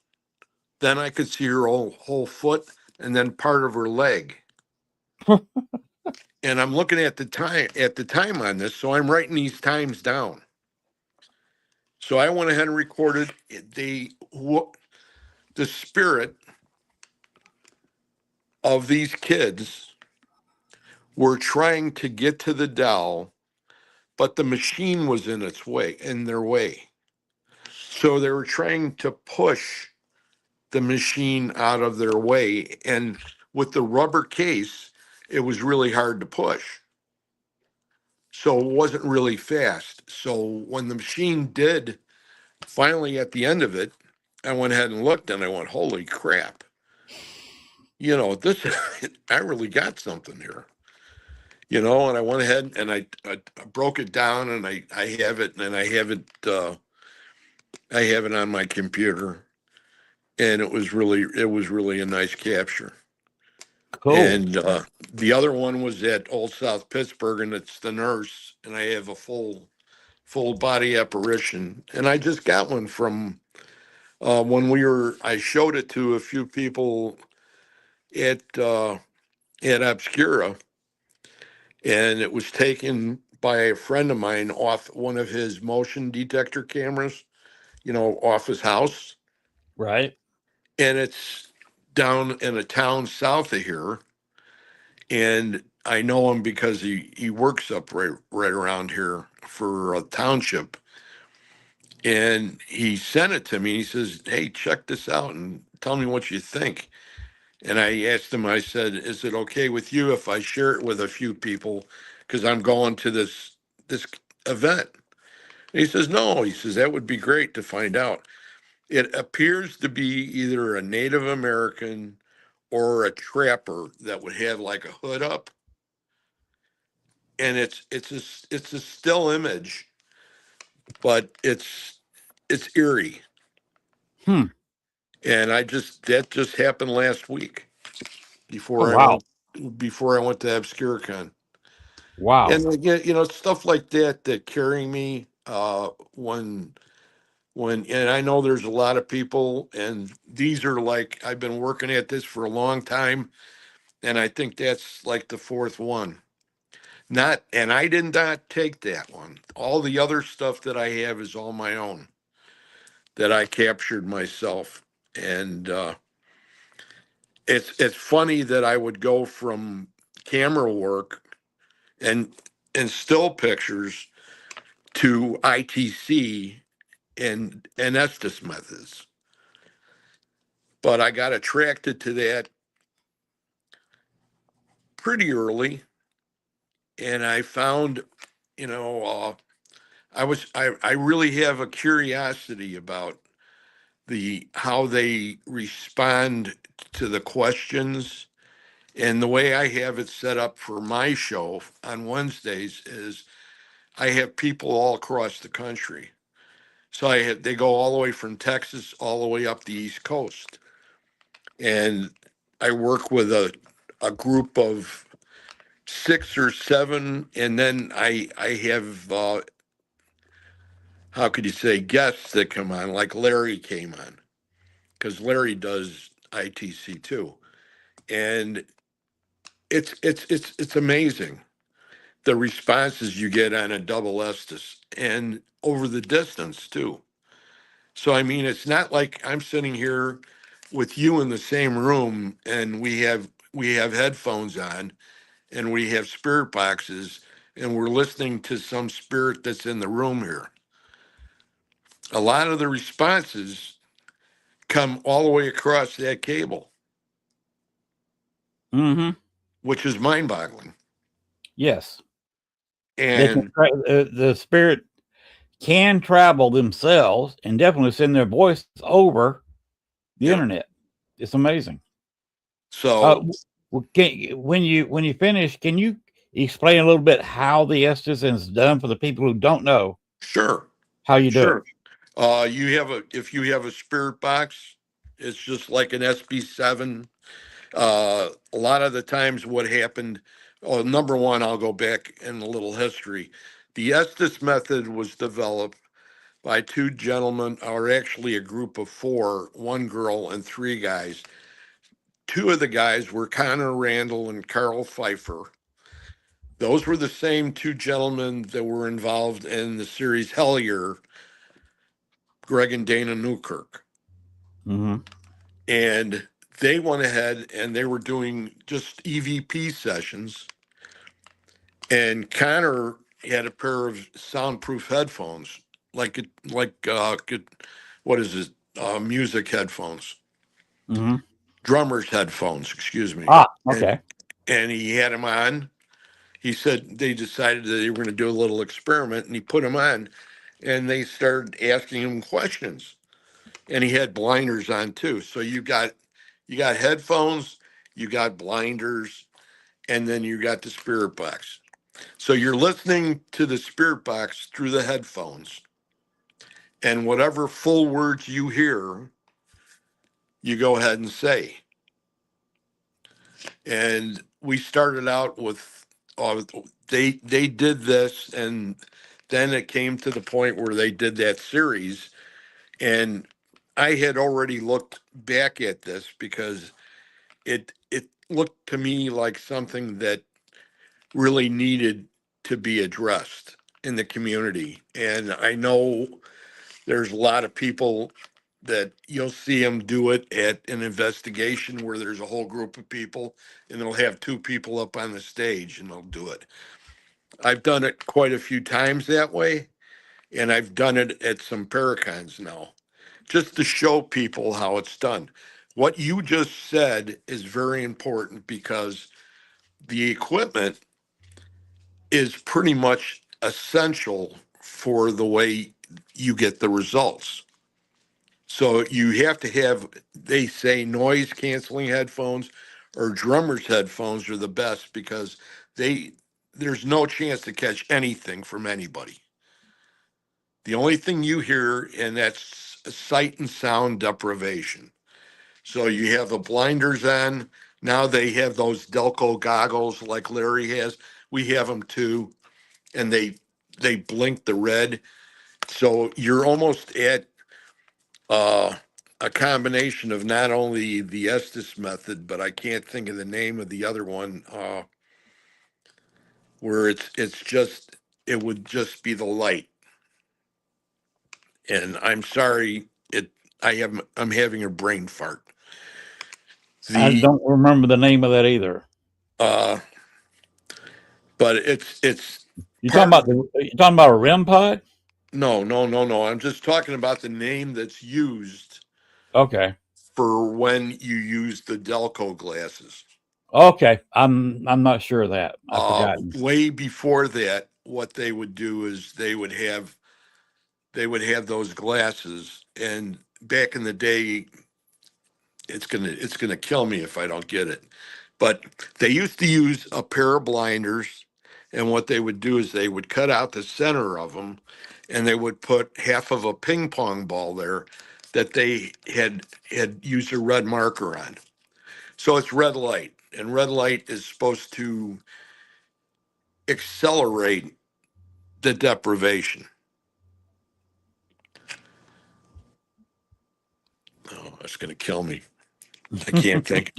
Then I could see her whole foot and then part of her leg. And I'm looking at the time on this, so I'm writing these times down. So I went ahead and recorded the spirit of these kids were trying to get to the doll, but the machine was in their way. So they were trying to push the machine out of their way. And with the rubber case, it was really hard to push. So it wasn't really fast. So when the machine did finally at the end of it, I went ahead and looked and I went, holy crap. This, I really got something here. And I went ahead and I broke it down, and I have it, and I have it on my computer, and it was really a nice capture. Cool. And the other one was at Old South Pittsburgh, and it's the nurse, and I have a full body apparition, and I just got one from when I showed it to a few people at Obscura, and it was taken by a friend of mine off one of his motion detector cameras, off his house. Right. And it's down in a town south of here. And I know him because he works up right around here for a township. And he sent it to me. He says, hey, check this out and tell me what you think. And I asked him, I said, is it okay with you if I share it with a few people? Because I'm going to this event. And he says, no. He says, that would be great to find out. It appears to be either a Native American or a trapper that would have like a hood up. And it's a still image, but it's eerie. Hmm. And that just happened last week Oh, before I wow. went to Obscuricon. Wow. And stuff like that carry me and I know there's a lot of people, and these are like, I've been working at this for a long time, and I think that's like the fourth one. And I did not take that one. All the other stuff that I have is all my own that I captured myself. And it's funny that I would go from camera work and still pictures to ITC and Estes methods. But I got attracted to that pretty early, and I found, I really have a curiosity about how they respond to the questions. And the way I have it set up for my show on Wednesdays is I have people all across the country. So they go all the way from Texas all the way up the East Coast. And I work with a group of 6 or 7, and then I have how could you say, guests that come on, like Larry came on, because Larry does ITC too. And it's amazing the responses you get on a double Estes and over the distance too. So I mean, it's not like I'm sitting here with you in the same room and we have headphones on and we have spirit boxes and we're listening to some spirit that's in the room here. A lot of the responses come all the way across that cable, Mm-hmm. which is mind-boggling. Yes. They can And the spirit can travel themselves and definitely send their voice over the yeah, internet. It's amazing. so When you finish, can you explain a little bit how the Estes is done for the people who don't know sure, how you do it? sure. If you have a spirit box, it's just like an SB7. A lot of the times what happened, oh, number one, I'll go back in a little history. The Estes method was developed by 2 gentlemen, or actually a group of 4, 1 girl and 3 guys. 2 of the guys were Connor Randall and Carl Pfeiffer. Those were the same 2 gentlemen that were involved in the series Hellier, Greg and Dana Newkirk. Mm-hmm. And they went ahead and they were doing just EVP sessions. And Connor had a pair of soundproof headphones, what is it? Music headphones, Mm-hmm. drummer's headphones, excuse me. Ah, And okay. and he had them on. He said they decided that they were going to do a little experiment, and he put them on, and they started asking him questions. And he had blinders on too. So you got headphones, you got blinders, and then you got the spirit box. So you're listening to the spirit box through the headphones, and whatever full words you hear, you go ahead and say. And we started out with, uh, they did this, and then it came to the point where they did that series, and I had already looked back at this because it looked to me like something that really needed to be addressed in the community. And I know there's a lot of people that you'll see them do it at an investigation where there's a whole group of people and they'll have 2 people up on the stage and they'll do it. I've done it quite a few times that way, and I've done it at some Paracons now, just to show people how it's done. What you just said is very important because the equipment is pretty much essential for the way you get the results. So you have to have, they say, noise canceling headphones or drummer's headphones are the best because they there's no chance to catch anything from anybody. The only thing you hear, and that's sight and sound deprivation. So you have the blinders on. Now they have those Delco goggles like Larry has. We have them too, and they blink the red. So you're almost at uh, a combination of not only the Estes method, but I can't think of the name of the other one, where it's just it would just be the light. And I'm sorry, I'm having a brain fart. I The don't remember the name of that either. uh, but it's You talking part about of you talking about a REM pod? no, no, no, no. I'm just talking about the name that's used Okay. for when you use the Delco glasses. Okay. I'm not sure of that. I've forgotten. Way before that, what they would do is they would have those glasses, and back in the day, it's gonna kill me if I don't get it. But they used to use a pair of blinders, and what they would do is they would cut out the center of them, and they would put half of a ping pong ball there that they had used a red marker on. So it's red light, and red light is supposed to accelerate the deprivation. Oh, that's going to kill me. I can't think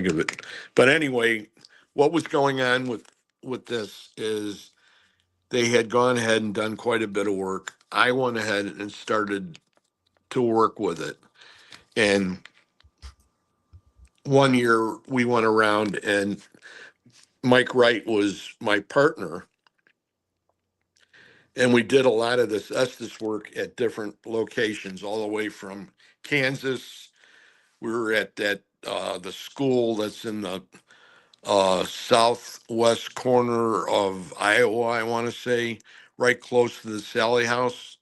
of it. But anyway, what was going on with this is they had gone ahead and done quite a bit of work. I went ahead and started to work with it. And one year we went around, and Mike Wright was my partner, and we did a lot of this Estes work at different locations, all the way from Kansas. We were at the school that's in the southwest corner of Iowa, I want to say, right close to the Sally House.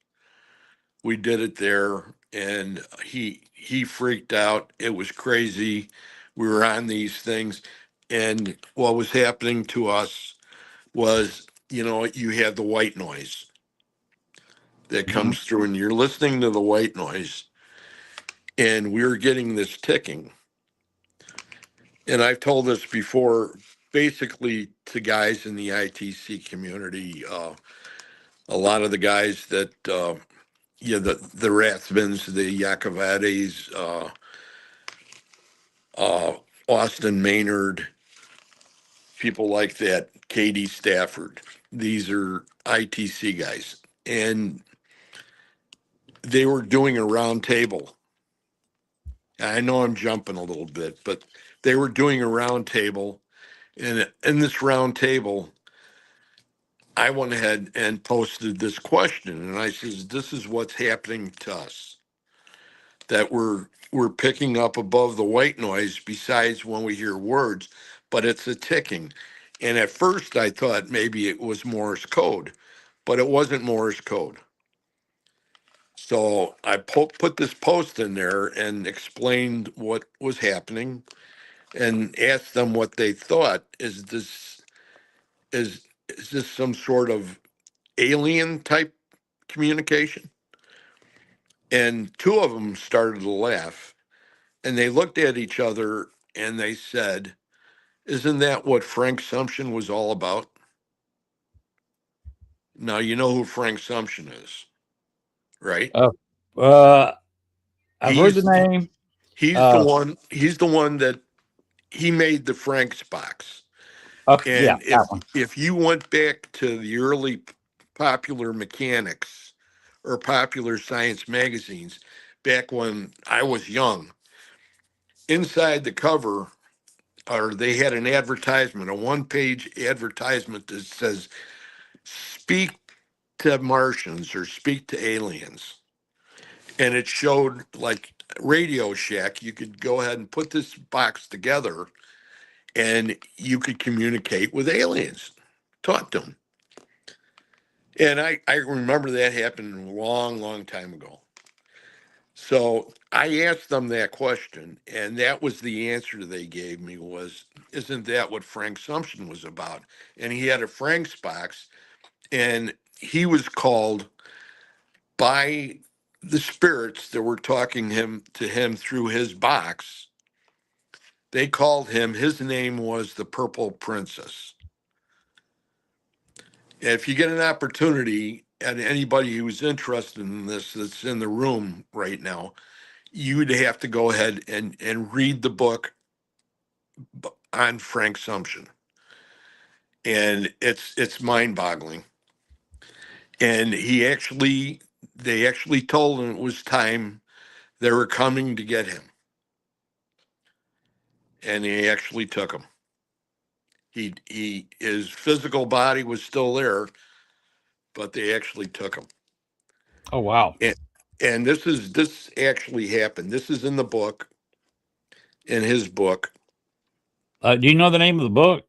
We did it there, and he freaked out. It was crazy. We were on these things, and what was happening to us was, you had the white noise that comes through, and you're listening to the white noise, and we were getting this ticking. And I've told this before, basically to guys in the ITC community, a lot of the guys that, the Rathmans, the Yakovadis, Austin Maynard, people like that, Katie Stafford. These are ITC guys. And they were doing a round table. I know I'm jumping a little bit, but they were doing a round table. And in this round table, I went ahead and posted this question. And I says, this is what's happening to us, that we're picking up above the white noise besides when we hear words, but it's a ticking. And at first I thought maybe it was Morse code, but it wasn't Morse code. So I put this post in there and explained what was happening and asked them what they thought. Is this some sort of alien type communication? And two of them started to laugh, and they looked at each other and they said, isn't that what Frank Sumption was all about? Now you know who Frank Sumption is, right? Uh, uh, I've heard the He's name. he's the one that he made the Frank's box. Okay, yeah, And that one. if you went back to the early Popular Mechanics or Popular Science magazines, back when I was young, inside the cover, or they had an advertisement, a one-page advertisement that says, speak to Martians or speak to aliens. And it showed like Radio Shack. You could go ahead and put this box together and you could communicate with aliens, talk to them. And I remember that happened a long, long time ago. So I asked them that question, and that was the answer they gave me was, isn't that what Frank Sumption was about? And he had a Frank's box, and he was called by the spirits that were talking to him through his box. They called him, his name was the Purple Princess. And if you get an opportunity, and anybody who's interested in this that's in the room right now, you would have to go ahead and read the book on Frank Sumption. And it's mind-boggling. And they actually told him it was time, they were coming to get him. And he actually took him. His physical body was still there, but they actually took him. Oh, wow. And this actually happened. This is in the book, in his book. Do you know the name of the book?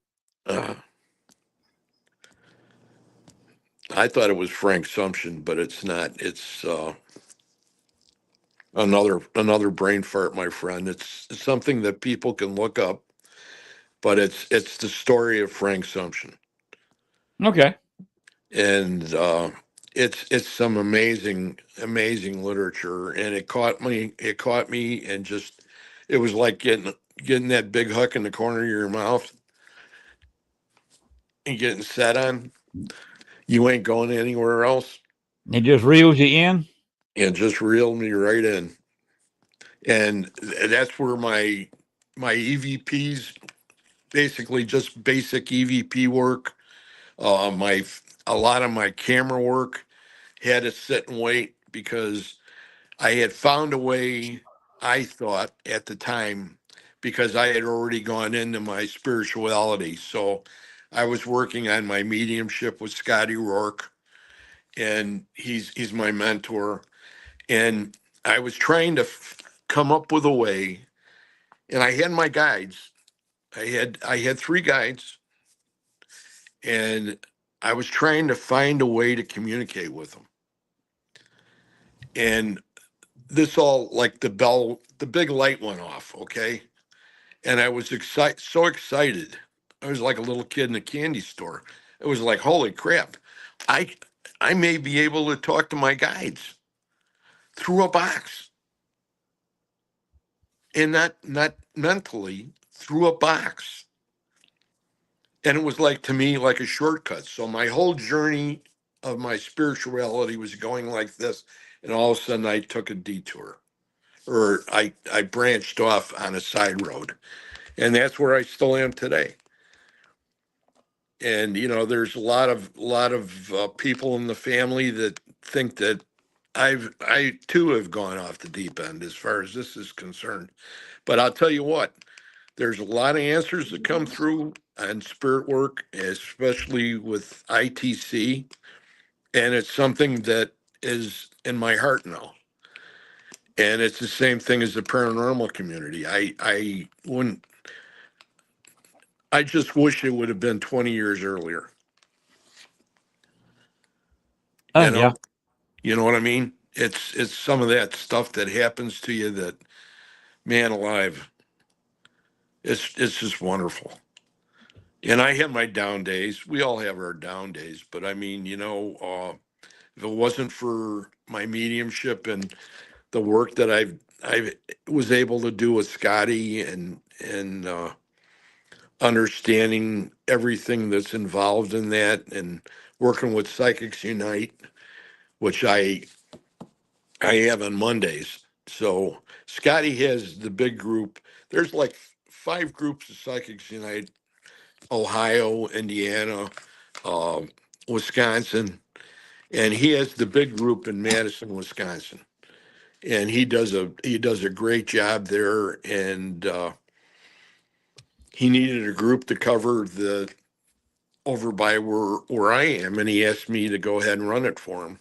I thought it was Frank Sumption, but it's not. It's another brain fart, my friend. It's something that people can look up, but it's the story of Frank Sumption. Okay. And it's some amazing literature, and it caught me, and just it was like getting that big hook in the corner of your mouth and getting set on. You ain't going anywhere else. It just reels you in. It just reeled me right in, and that's where my EVPs, basically just basic EVP work. My A lot of my camera work had to sit and wait because I had found a way, I thought at the time, because I had already gone into my spirituality. So I was working on my mediumship with Scotty Rourke, and he's my mentor. And I was trying to come up with a way, and I had my guides. I had three guides, and I was trying to find a way to communicate with them. And this all, like, the big light went off, okay? And I was so excited. I was like a little kid in a candy store. It was like, holy crap, I I may be able to talk to my guides through a box, and not mentally, through a box. And it was like, to me, like a shortcut. So my whole journey of my spirituality was going like this, and all of a sudden I took a detour, or I branched off on a side road, and that's where I still am today. And there's a lot of people in the family that think that I too have gone off the deep end as far as this is concerned. But I'll tell you what, there's a lot of answers that come through on spirit work, especially with ITC, and it's something that is in my heart now. And it's the same thing as the paranormal community. I just wish it would have been 20 years earlier. Oh You yeah. know, you know what I mean? It's some of that stuff that happens to you that, man alive, it's just wonderful. And I have my down days. We all have our down days, but I mean, if it wasn't for my mediumship and the work that I was able to do with Scotty, and understanding everything that's involved in that, and working with Psychics Unite, which I have on Mondays. So Scotty has the big group. There's like five groups of Psychics Unite: Ohio, Indiana, uh, Wisconsin, and he has the big group in Madison, Wisconsin. And he does a great job there. And he needed a group to cover the over by where I am, and he asked me to go ahead and run it for him.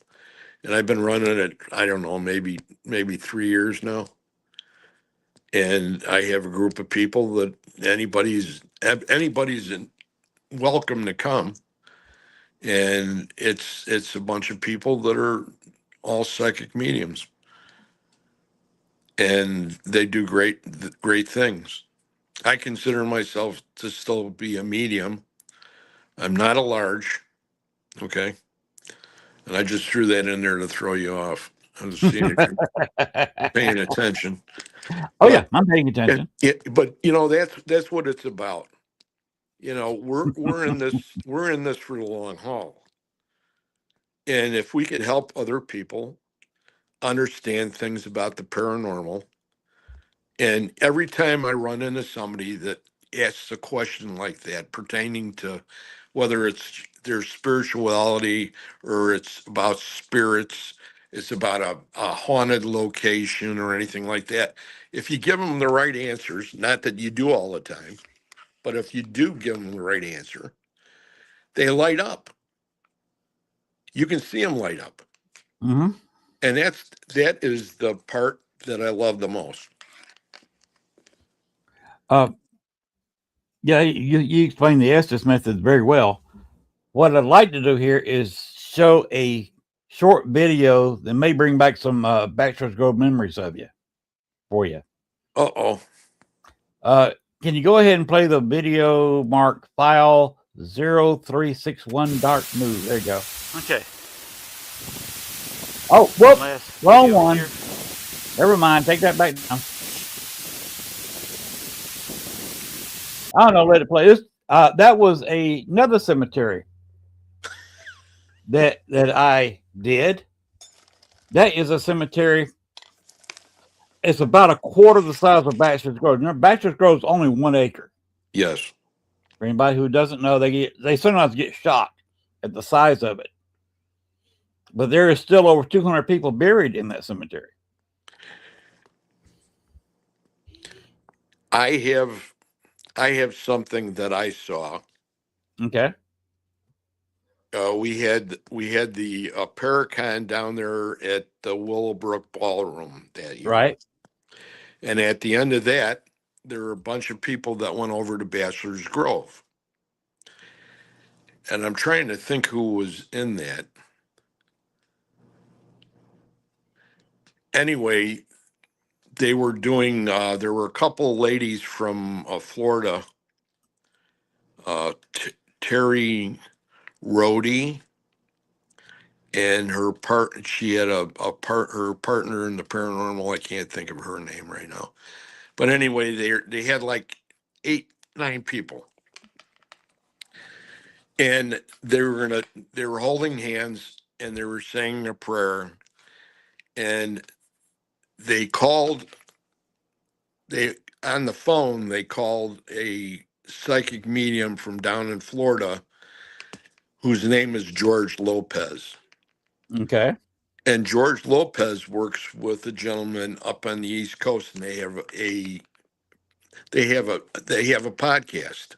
And I've been running it, I don't know, maybe 3 years now. And I have a group of people that anybody's welcome to come. And it's a bunch of people that are all psychic mediums, and they do great things. I consider myself to still be a medium. I'm not a large, okay? And I just threw that in there to throw you off. I was seeing if you're paying attention. Oh yeah, But I'm paying attention. but that's what it's about. We're in this for the long haul. And if we could help other people understand things about the paranormal, and every time I run into somebody that asks a question like that pertaining to whether it's their spirituality, or it's about spirits, it's about a haunted location or anything like that, if you give them the right answers, not that you do all the time, but if you do give them the right answer, they light up. You can see them light up. Hmm. And that is the part that I love the most. Uh, yeah, you explained the Estes method very well. What I'd like to do here is show a short video that may bring back some Bachelor's Grove memories of you for you. Uh-oh. Can you go ahead and play the video mark file 0361 dark move? There you go. Okay. Oh, whoops, Unless wrong maybe over one. here. Never mind. Take that back down. I don't know. Let it play. This that was another cemetery that I did. That is a cemetery. It's about a quarter the size of Baxter's Grove. Remember, Baxter's Grove is only 1 acre. Yes. For anybody who doesn't know, they sometimes get shocked at the size of it. But there is still over 200 people buried in that cemetery. I have something that I saw. Okay. We had the Paracon down there at the Willowbrook Ballroom that year. Right. And at the end of that, there were a bunch of people that went over to Bachelor's Grove. And I'm trying to think who was in that. Anyway, they were doing, there were a couple ladies from Florida, Terry Rhodey and she had her partner in the paranormal. I can't think of her name right now. But anyway, they had like 8-9 people. And they were holding hands and they were saying a prayer. And they on the phone, they called a psychic medium from down in Florida whose name is George Lopez. Okay. And George Lopez works with a gentleman up on the East Coast, and they have a podcast.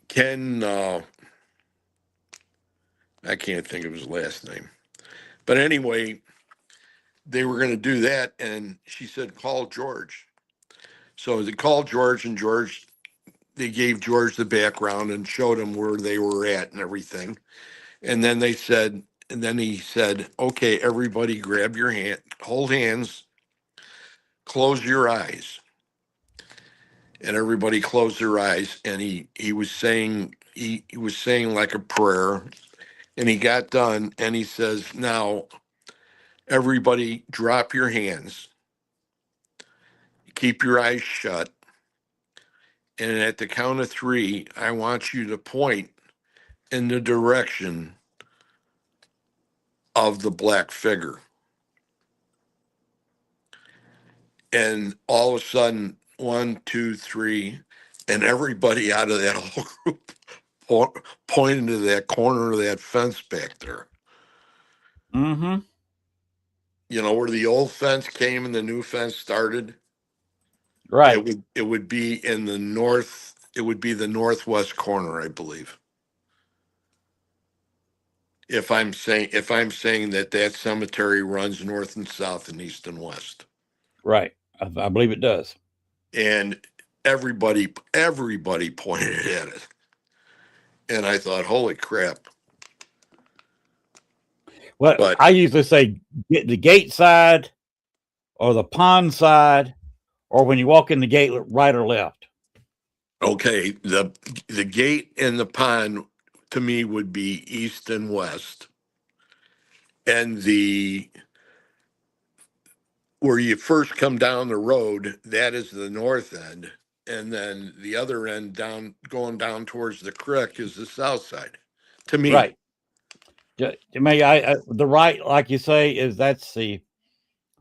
Ken, I can't think of his last name, but anyway, they were going to do that, and she said, "Call George." So they called George, and they gave George the background and showed him where they were at and everything. And then he said, "Okay, everybody, grab your hand, hold hands, close your eyes." And everybody closed their eyes, and he was saying like a prayer, and he got done, and he says, "Now, everybody, drop your hands, keep your eyes shut, and at the count of 3, I want you to point in the direction of the black figure." And all of a sudden, 1, 2, 3, and everybody out of that whole group pointed to that corner of that fence back there. Mm-hmm. You know where the old fence came and the new fence started? Right. It would be in the north. It would be the northwest corner, I believe. If I'm saying that cemetery runs north and south and east and west, Right. I believe it does. and everybody pointed at it, and I thought, holy crap! Well, But I usually say get the gate side or the pond side, or when you walk in the gate, right or left. okay, the gate and the pond to me would be east and west, and the where you first come down the road, that is the north end, and then the other end going down towards the creek is the south side. To me, Right. To me, the right, like you say, is that's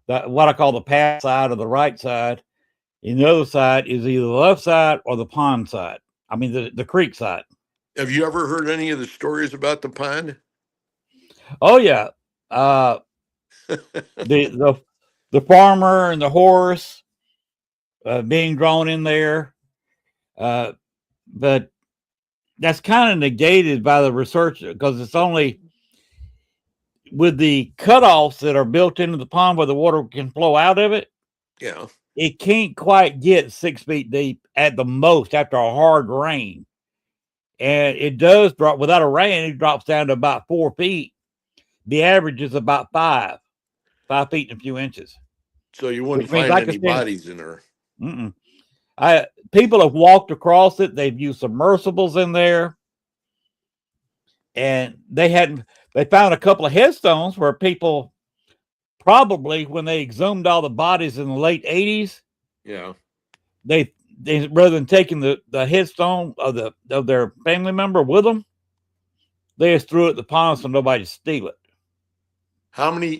what I call the path side or the right side. And the other side is either the left side or the pond side. I mean, the creek side. have you ever heard any of the stories about the pond? Oh yeah, the farmer and the horse being drawn in there, but that's kind of negated by the research because it's only with the cutoffs that are built into the pond where the water can flow out of it. Yeah. It can't quite get 6 feet deep at the most after a hard rain. And it does drop without a rain, it drops down to about 4 feet. The average is about 5 feet and a few inches, So you which wouldn't means find I can any stand. bodies in there. People have walked across it. They've used submersibles in there, and they found a couple of headstones where people probably, when they exhumed all the bodies in the late 80s, Yeah. they rather than taking the headstone of their family member with them, they just threw it in the pond so nobody to steal it. How many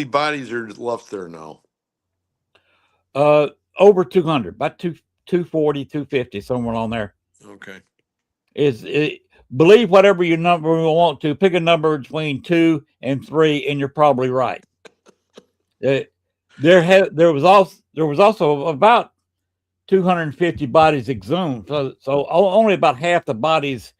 bodies are left there now? Over 200, about 240, 250, somewhere on there. Okay. Believe whatever your number you want to. Pick a number between 2 and 3, and you're probably right. There was also about 250 bodies exhumed. So only about half the bodies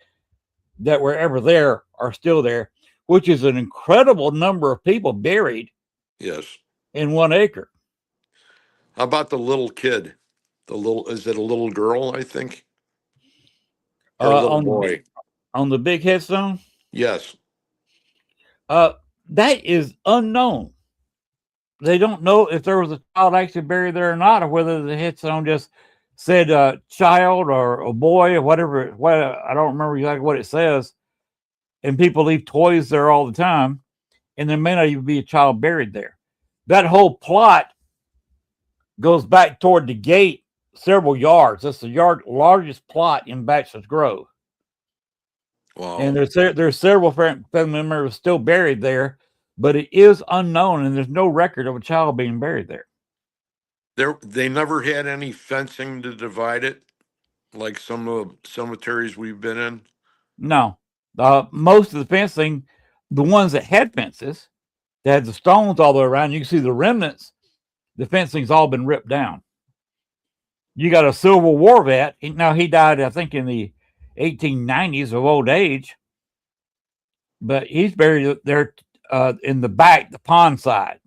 that were ever there are still there, which is an incredible number of people buried Yes. in 1 acre. How about the little kid? Is it a little girl, I think? Or a little boy? On the big headstone? Yes. That is unknown. They don't know if there was a child actually buried there or not, or whether the headstone just said child or a boy or whatever. I don't remember exactly what it says. And people leave toys there all the time, and there may not even be a child buried there. That whole plot goes back toward the gate several yards. That's the largest plot in Bachelor's Grove. Wow. And there's several family members still buried there, but it is unknown, and there's no record of a child being buried there. They never had any fencing to divide it, like some of the cemeteries we've been in. No, most of the fencing, the ones that had fences, that had the stones all the way around, you can see the remnants. The fencing's all been ripped down. You got a Civil War vet. Now he died, I think, in the 1890s of old age, but he's buried there in the back, the pond side.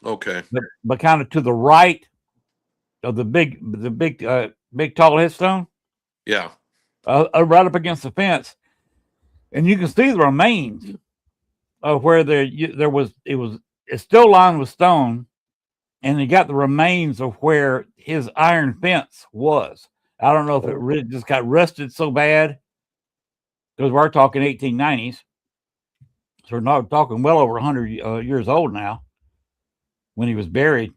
Okay. But kind of to the right of the big tall headstone. Yeah. Right up against the fence, and you can see the remains of where it's still lined with stone, and you got the remains of where his iron fence was. I don't know if it really just got rusted so bad, because we're talking 1890s, so we're not talking well over 100 years old now. When he was buried,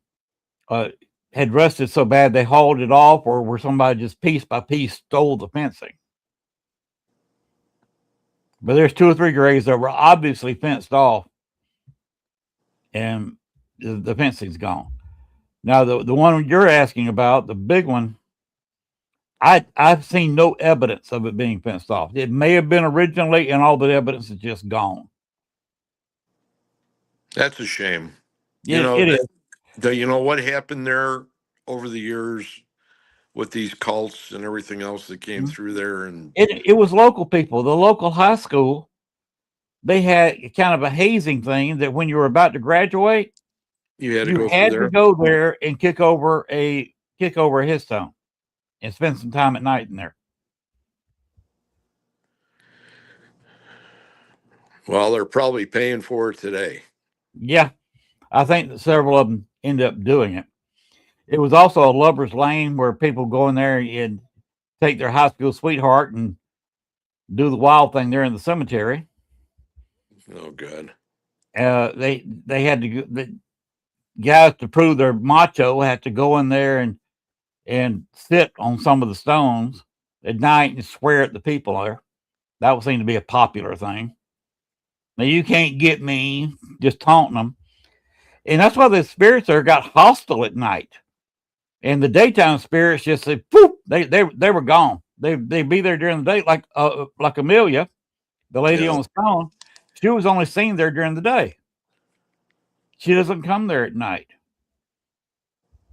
had rusted so bad they hauled it off, or where somebody just piece by piece stole the fencing. But there's 2 or 3 graves that were obviously fenced off, and the fencing's gone. Now, the one you're asking about, the big one, I've seen no evidence of it being fenced off. It may have been originally, and all the evidence is just gone. That's a shame. It is. You know what happened there over the years with these cults and everything else that came through there? And it was local people. The local high school, they had kind of a hazing thing that when you were about to graduate, you had to go there and kick over a headstone and spend some time at night in there. Well, they're probably paying for it today. Yeah, I think that several of them end up doing it. It was also a lover's lane where people go in there and take their high school sweetheart and do the wild thing there in the cemetery. Oh, good. They had to, the guys, to prove their macho, had to go in there and sit on some of the stones at night and swear at the people there. That would seem to be a popular thing. Now, you can't get me, just taunting them. And that's why the spirits there got hostile at night. And the daytime spirits just said, poof, they were gone. They'd be there during the day, like Amelia, the lady on the stone. She was only seen there during the day. She doesn't come there at night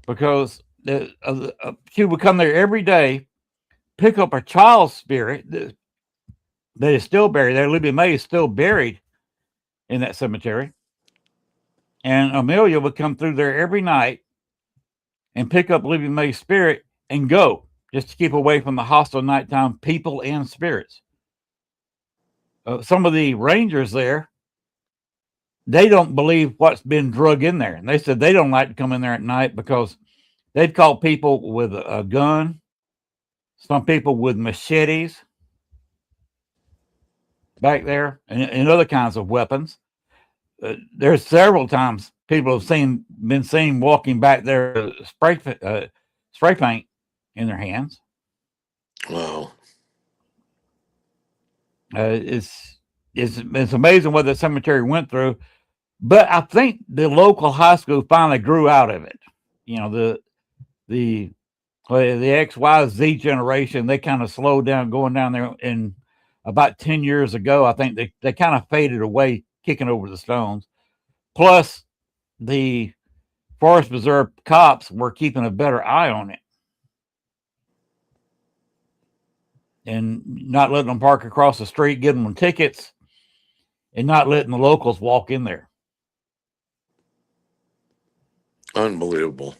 because she would come there every day, pick up a child's spirit that is still buried there. Libby May is still buried in that cemetery. And Amelia would come through there every night and pick up Libby May's spirit and go, just to keep away from the hostile nighttime people and spirits. Some of the rangers there, they don't believe what's been drug in there. And they said they don't like to come in there at night because they've caught people with a gun, some people with machetes. back there, and other kinds of weapons. There's several times people have been seen walking back there, spray paint in their hands. Wow. It's amazing what the cemetery went through, but I think the local high school finally grew out of it. You know, the XYZ generation, they kind of slowed down going down there, and about 10 years ago, I think they kind of faded away, kicking over the stones. Plus, the Forest Preserve cops were keeping a better eye on it and not letting them park across the street, giving them tickets, and not letting the locals walk in there. Unbelievable.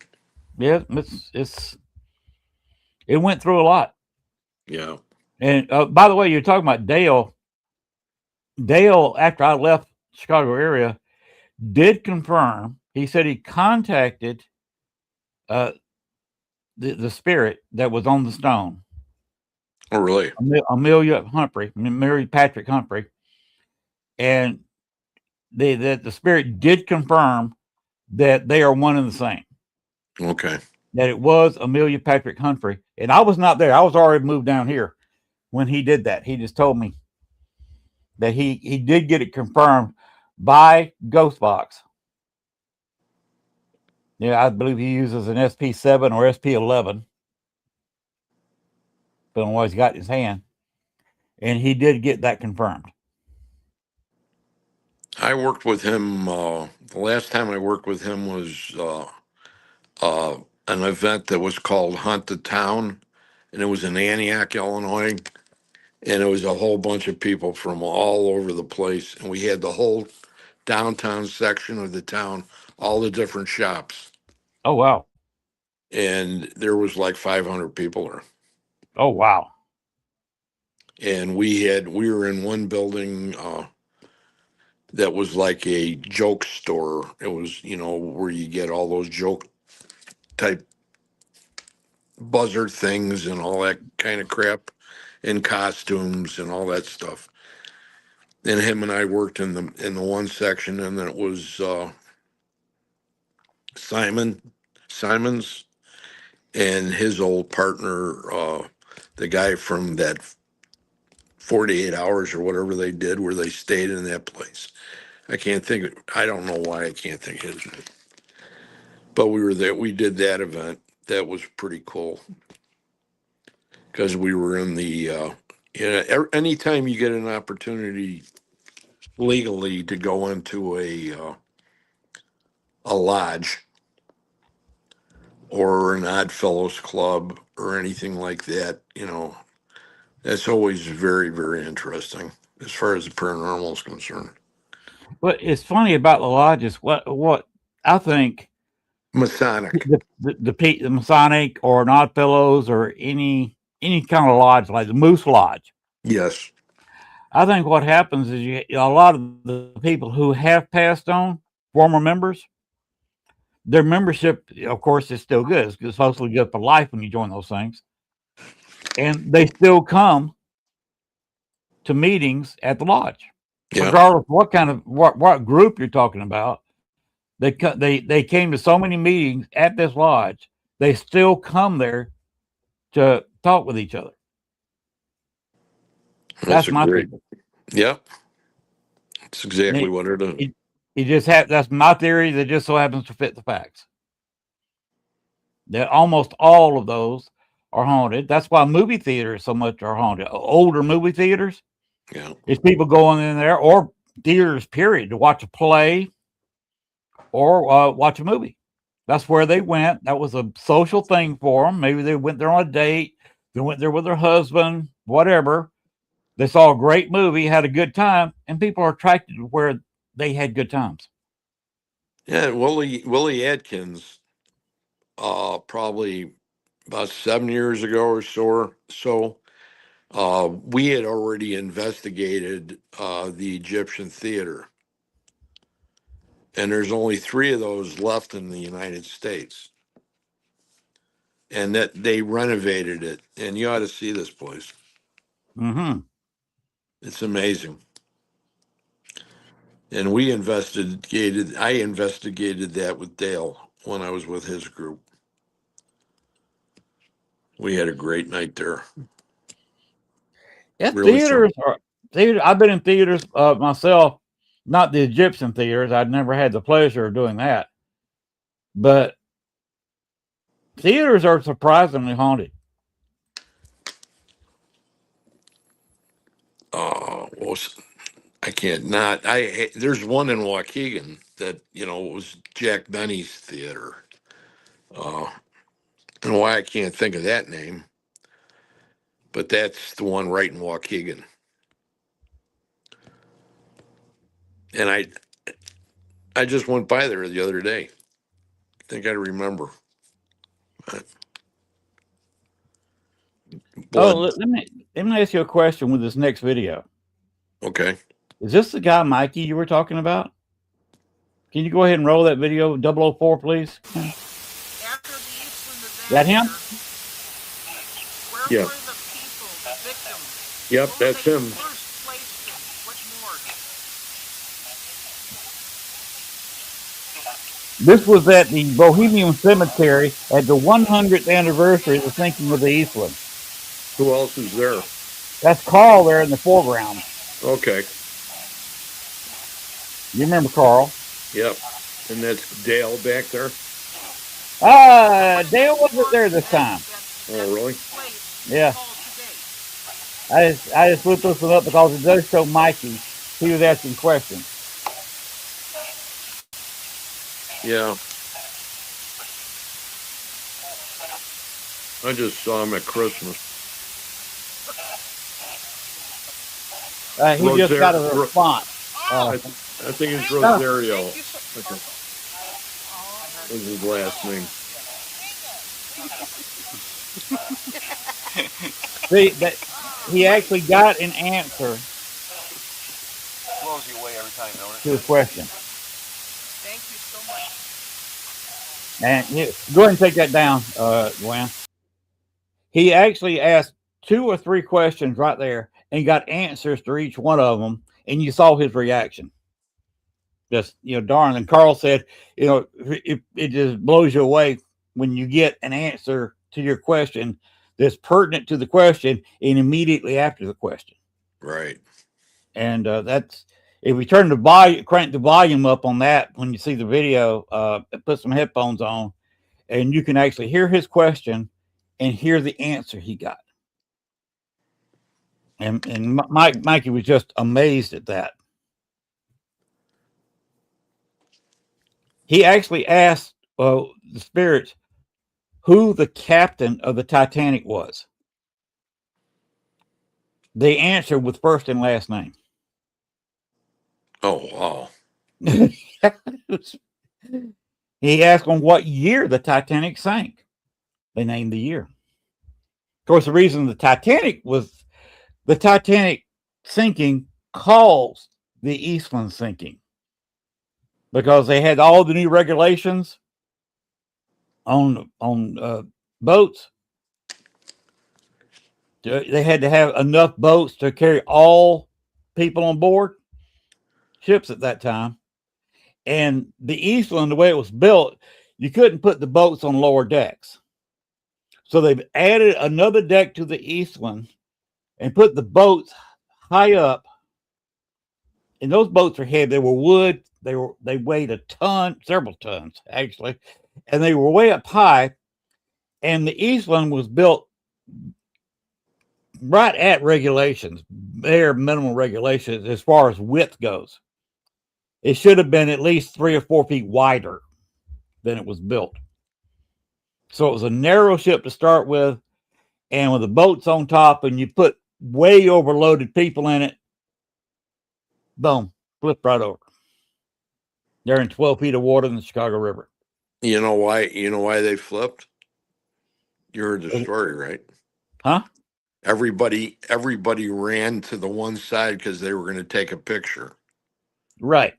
Yeah, it went through a lot. Yeah. And by the way, you're talking about Dale. Dale, after I left Chicago area, did confirm. He said he contacted the spirit that was on the stone. Oh, really? Mary Patrick Humphrey, and the spirit did confirm that they are one and the same. Okay. That it was Amelia Patrick Humphrey, and I was not there. I was already moved down here when he did that. He just told me that he did get it confirmed by Ghostbox. Yeah, I believe he uses an SP7 or SP11. Depending on what he's got in his hand. And he did get that confirmed. I worked with him. The last time I worked with him was an event that was called Hunt the Town, and it was in Antioch, Illinois. And it was a whole bunch of people from all over the place. And we had the whole downtown section of the town, all the different shops. Oh, wow. And there was like 500 people there. Oh, wow. And we were in one building that was like a joke store. It was, where you get all those joke type buzzer things and all that kind of crap, and costumes and all that stuff. And him and I worked in the one section, and then it was Simons and his old partner, the guy from that 48 Hours or whatever they did, where they stayed in that place. I don't know why I can't think of his name. But we were there. We did that event. That was pretty cool because we were in anytime you get an opportunity legally to go into a lodge or an Odd Fellows Club or anything like that, that's always very, very interesting as far as the paranormal is concerned. But it's funny about the lodges. What I think Masonic. the Masonic or an Odd Fellows or any kind of lodge like the Moose Lodge. Yes. I think what happens is a lot of the people who have passed on, former members, their membership, of course, is still good. It's supposed to be good for life when you join those things. And they still come to meetings at the lodge. Yeah. Regardless of what group you're talking about. They came to so many meetings at this lodge. They still come there to talk with each other. That's my theory. Yep. That's exactly what it is. That's my theory that just so happens to fit the facts. That almost all of those are haunted. That's why movie theaters so much are haunted. Older movie theaters. Yeah. It's people going in there, or theaters, period, to watch a play or watch a movie. That's where they went. That was a social thing for them. Maybe they went there on a date. They went there with their husband, whatever. They saw a great movie, had a good time, and people are attracted to where they had good times. Yeah, Willie Atkins, probably about 7 years ago or so, we had already investigated the Egyptian theater. And there's only 3 of those left in the United States. And that they renovated it. And you ought to see this place. Mm-hmm. It's amazing. And I investigated that with Dale when I was with his group. We had a great night there. Yeah, Really theater. I've been in theaters myself, not the Egyptian theaters. I'd never had the pleasure of doing that, but theaters are surprisingly haunted. Well, I can't not. There's one in Waukegan that was Jack Benny's theater. And why I can't think of that name, but that's the one right in Waukegan. And I just went by there the other day. I think I remember. Oh, Blood. let me ask you a question with this next video. Okay. Is this the guy Mikey you were talking about? Can you go ahead and roll that video 004, please? That him? Where Yeah. were the people, the victims? Yep, Where that's they him. First placed them? What morgue? This was at the Bohemian Cemetery at the 100th anniversary of the sinking of the Eastland. Who else is there? That's Carl there in the foreground. Okay. You remember Carl? Yep. And that's Dale back there. Dale wasn't there this time. Oh, really? Yeah. I just looked this one up because it does show Mikey. He was asking questions. Yeah. I just saw him at Christmas. He just got a response. I think it's Rosario. Okay. What's his last name? See, that he actually got an answer Blows you away every time, don't it? to his question. Thank you so much. And go ahead and take that down, Gwen. He actually asked 2 or 3 questions right there and got answers to each one of them, and you saw his reaction. Just, darn. And Carl said, it just blows you away when you get an answer to your question that's pertinent to the question and immediately after the question. Right. And that's, if we crank the volume up on that when you see the video, put some headphones on, and you can actually hear his question and hear the answer he got. And Mikey was just amazed at that. He actually asked the spirits who the captain of the Titanic was. They answered with first and last name. Oh, wow. He asked them what year the Titanic sank. They named the year. Of course, the reason the Titanic sinking caused the Eastland sinking, because they had all the new regulations on boats. They had to have enough boats to carry all people on board ships at that time. And the Eastland, the way it was built, you couldn't put the boats on lower decks. So they've added another deck to the Eastland and put the boats high up. And those boats are heavy. They were wood. They weighed a ton, several tons actually, and they were way up high. And the Eastland was built right at regulations, bare minimum regulations as far as width goes. It should have been at least 3 or 4 feet wider than it was built. So it was a narrow ship to start with, and with the boats on top, and you put way overloaded people in it, boom, flipped right over. They're in 12 feet of water in the Chicago River. You know why they flipped? You heard the story, right? Huh? Everybody ran to the one side because they were going to take a picture. Right.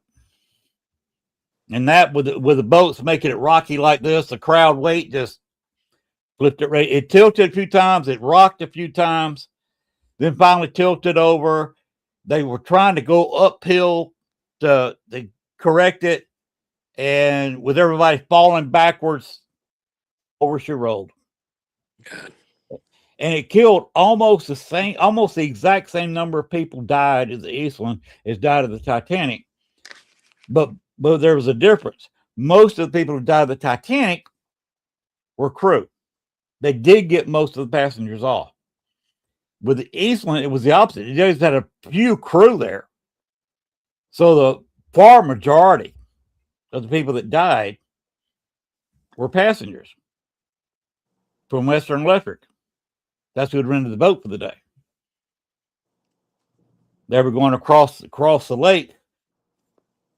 And that with the boats making it rocky like this, the crowd weight just flipped it right. It tilted a few times, it rocked a few times, then finally tilted over. They were trying to go uphill to correct it, and with everybody falling backwards, over she rolled. God. And it killed almost the exact same number of people died at the Eastland as died of the Titanic. But there was a difference. Most of the people who died of the Titanic were crew. They did get most of the passengers off. With the Eastland, it was the opposite. It just had a few crew there. So the far majority of the people that died were passengers from Western Electric. That's who had rented the boat for the day. They were going across the lake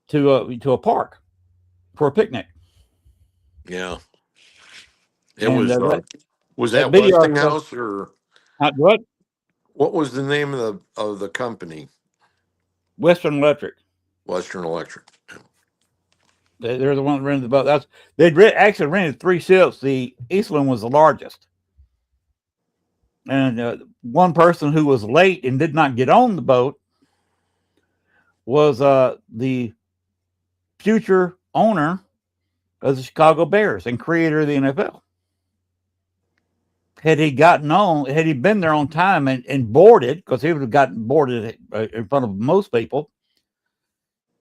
to a park for a picnic. Yeah. It And was that that video I saw, Westinghouse, or what? what was the name of the company? Western Electric. Western Electric. They're the ones that rented the boat. They'd actually rented 3 ships. The Eastland was the largest. And one person who was late and did not get on the boat was the future owner of the Chicago Bears and creator of the NFL. Had he been there on time and boarded, because he would have gotten boarded in front of most people,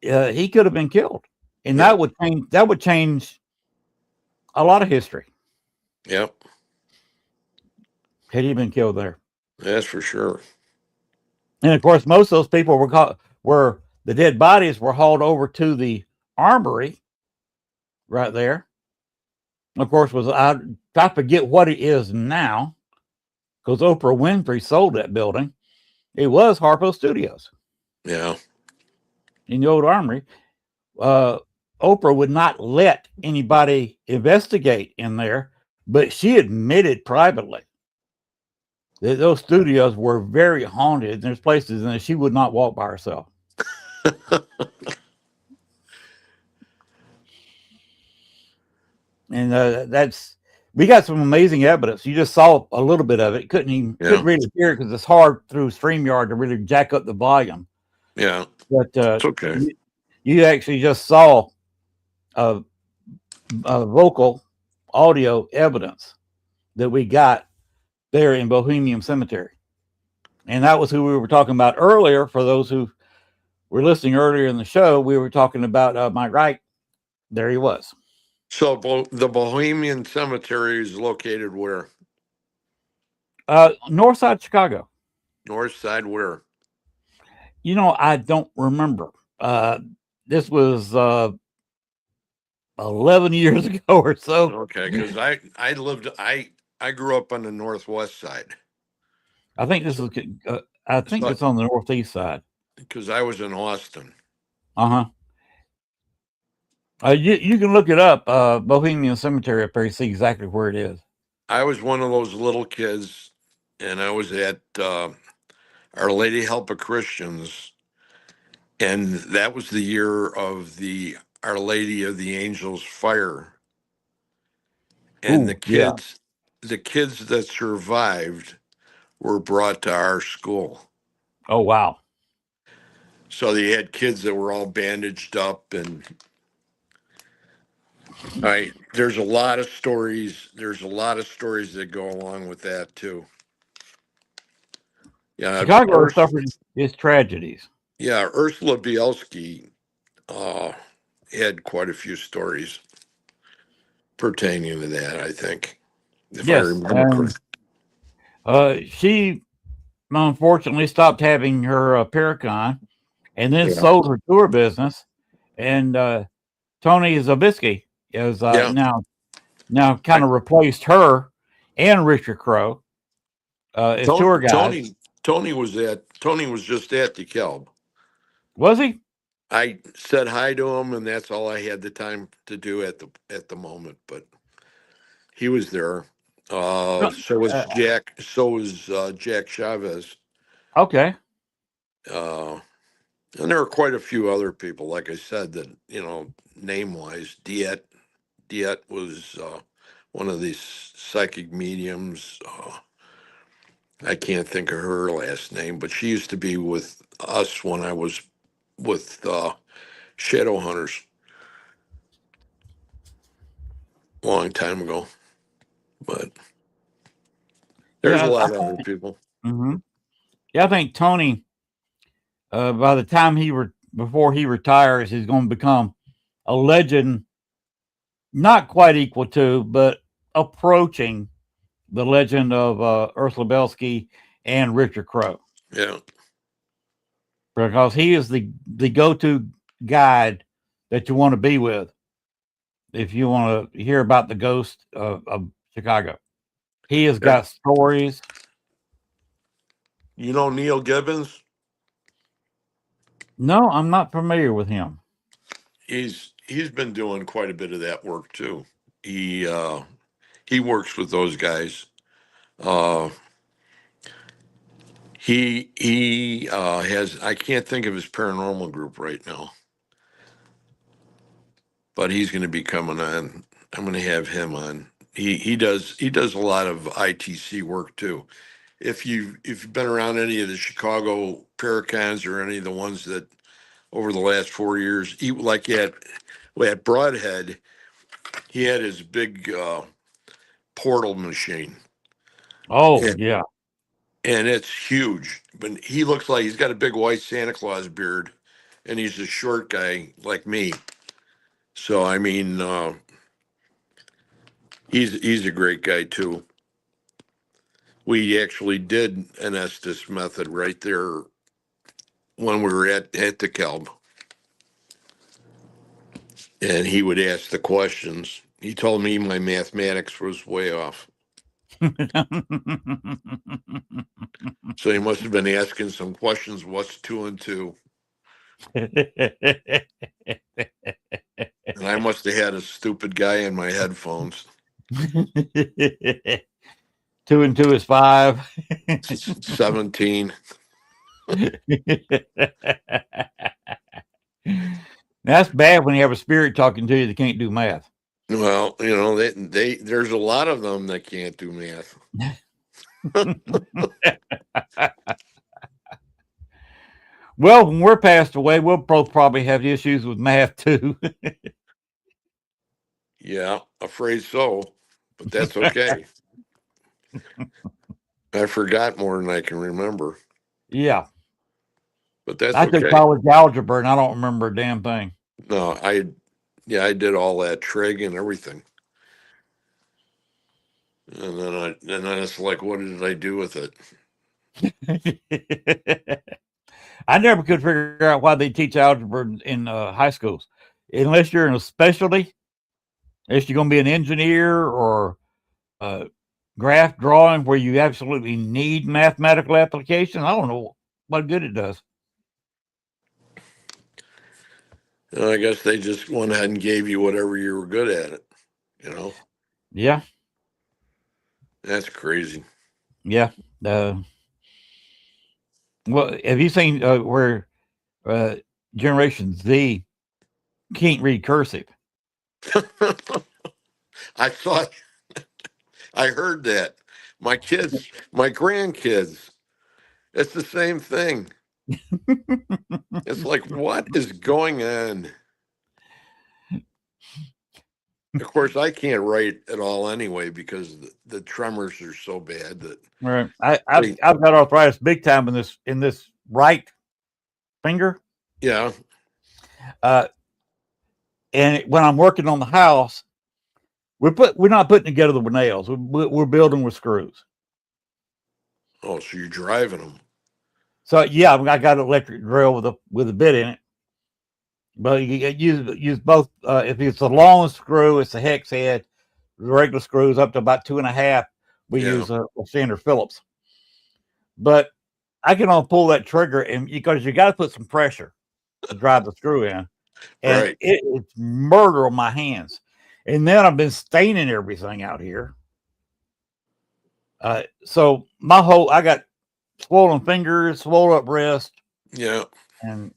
he could have been killed. And Yeah. that would change a lot of history. Yep. Had he been killed there. That's for sure. And of course, most of those people were the dead bodies were hauled over to the armory right there. Of course, I forget what it is now, because Oprah Winfrey sold that building. It was Harpo Studios. Yeah. In the old armory. Oprah would not let anybody investigate in there, but she admitted privately that those studios were very haunted. And there's places in there she would not walk by herself. And we got some amazing evidence. You just saw a little bit of it. Couldn't really hear it because it's hard through StreamYard to really jack up the volume. Yeah. But it's okay. You actually just saw vocal audio evidence that we got there in Bohemian Cemetery. And that was who we were talking about earlier. For those who were listening earlier in the show, we were talking about Mike Wright. There he was. So the Bohemian Cemetery is located where? North side Chicago. North side where? I don't remember. This was 11 years ago or so. Okay, because I grew up on the northwest side. I think this is. I think it's on the northeast side. Because I was in Austin. You can look it up, Bohemian Cemetery up there. You see exactly where it is. I was one of those little kids, and I was at Our Lady Help of Christians, and that was the year of the Our Lady of the Angels fire. And the kids that survived were brought to our school. Oh, wow. So they had kids that were all bandaged up, and there's a lot of stories. There's a lot of stories that go along with that too. Yeah, Chicago suffered its tragedies. Yeah, Ursula Bielski had quite a few stories pertaining to that, I think, if I remember correctly. She unfortunately stopped having her Paracon, and then sold her tour business. And Tony Zabiskie is now kind of replaced her and Richard Crow as tour guide. Tony was just at DeKalb. Was he? I said hi to him, and that's all I had the time to do at the moment. But he was there. So was Jack. So was Jack Chavez. Okay. And there are quite a few other people, like I said, that name wise. Diet was one of these psychic mediums. I can't think of her last name, but she used to be with us when I was with shadow hunters a long time ago. But there's a Yeah, lot of other people. mhm. Yeah, I think Tony, by the time before he retires, he's going to become a legend, not quite equal to, but approaching the legend of Ursula Belsky and Richard Crowe, Yeah. because he is the go to guide that you want to be with if you want to hear about the ghost of Chicago. He has Yeah. got stories. You know Neil Gibbons? No, I'm not familiar with him. He's been doing quite a bit of that work too. He works with those guys. Uh, he has, I can't think of his paranormal group right now, but he's going to be coming on. I'm going to have him on. He does a lot of ITC work too. If you've been around any of the Chicago Paracons or any of the ones that over the last 4 years, like at Broadhead, he had his big portal machine. Oh, Yeah. yeah. And it's huge. But he looks like he's got a big white Santa Claus beard, and he's a short guy like me. So I mean, he's a great guy too. We actually did an Estes method right there when we were at the Kelb, and he would ask the questions. He told me my mathematics was way off, so he must have been asking some questions. What's 2 and 2? And I must have had a stupid guy in my headphones. 2 and 2 is 5. 17. That's bad when you have a spirit talking to you that can't do math. Well, they there's a lot of them that can't do math. Well, when we're passed away, we'll both probably have issues with math too. Yeah, afraid so, but that's okay. I forgot more than I can remember, Yeah. but that's I took okay. college algebra and I don't remember a damn thing. No, I did all that trig and everything, and then it's like, what did I do with it? I never could figure out why they teach algebra in high schools. Unless you're in a specialty, unless you're going to be an engineer or graph drawing where you absolutely need mathematical application. I don't know what good it does. I guess they just went ahead and gave you whatever you were good at it. Yeah. That's crazy. Yeah. Well, have you seen where Generation Z can't read cursive? I thought I heard that. My kids, my grandkids, it's the same thing. It's like, what is going on? Of course, I can't write at all anyway because the tremors are so bad that. Right. I've got arthritis big time in this right finger. Yeah. And when I'm working on the house, we're not putting together the nails. We're building with screws. Oh, so you're driving them. So yeah, I got an electric drill with a bit in it. But you use both. If it's a long screw, it's a hex head. The regular screws up to about 2.5. We Yeah. use a standard Phillips. But I can only pull that trigger, and because you got to put some pressure to drive the screw in, and Right. it's murder on my hands. And then I've been staining everything out here. So I got swollen fingers, swollen up wrist, Yeah. and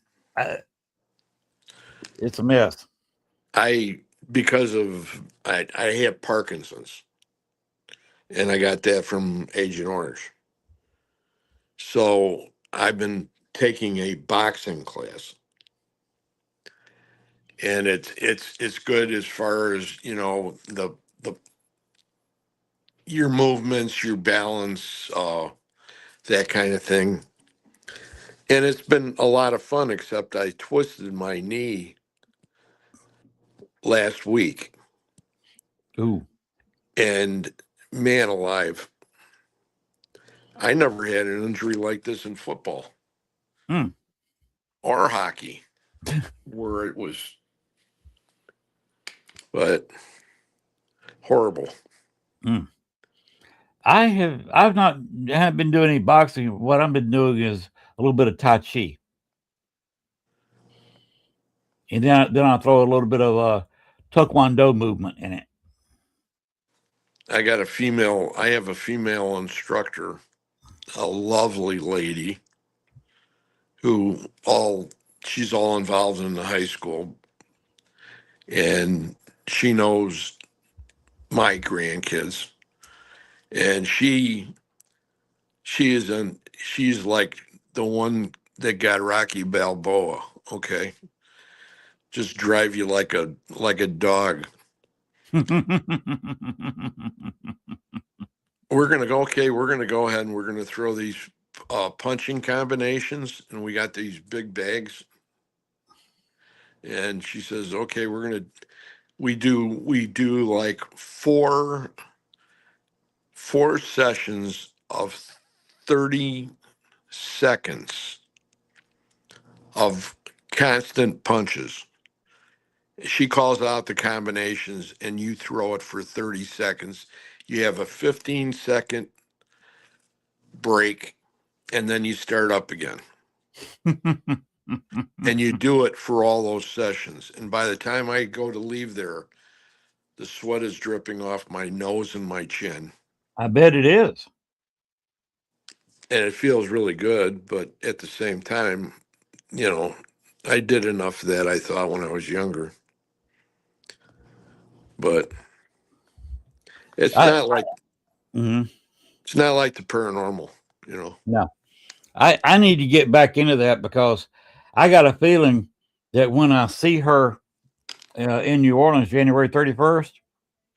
it's a mess. Because of I have Parkinson's, and I got that from Agent Orange. So I've been taking a boxing class. and it's good as far as, you know, the your movements, your balance, that kind of thing. And it's been a lot of fun, except I twisted my knee last week, Ooh. and man alive, I never had an injury like this in football Hmm. or hockey, where it was, but horrible. Hmm. I've not haven't been doing any boxing. What I've been doing is a little bit of Tai Chi. And then I'll throw a little bit of Taekwondo movement in it. I have a female instructor, a lovely lady who she's all involved in the high school, and she knows my grandkids, and she's like the one that got Rocky Balboa. Okay, just drive you like a dog. We're gonna go. Okay, we're gonna go ahead and we're gonna throw these punching combinations, and we got these big bags. And she says, "Okay, we do like four sessions of 30 seconds of constant punches." She calls out the combinations, and you throw it for 30 seconds. You have a 15-second break, and then you start up again. And you do it for all those sessions. And by the time I go to leave there, the sweat is dripping off my nose and my chin. I bet it is. And it feels really good. But at the same time, you know, I did enough of that, I thought, when I was younger. But it's I not like mhm. it's not like the paranormal, you know. No. I need to get back into that because I got a feeling that when I see her in New Orleans January 31st,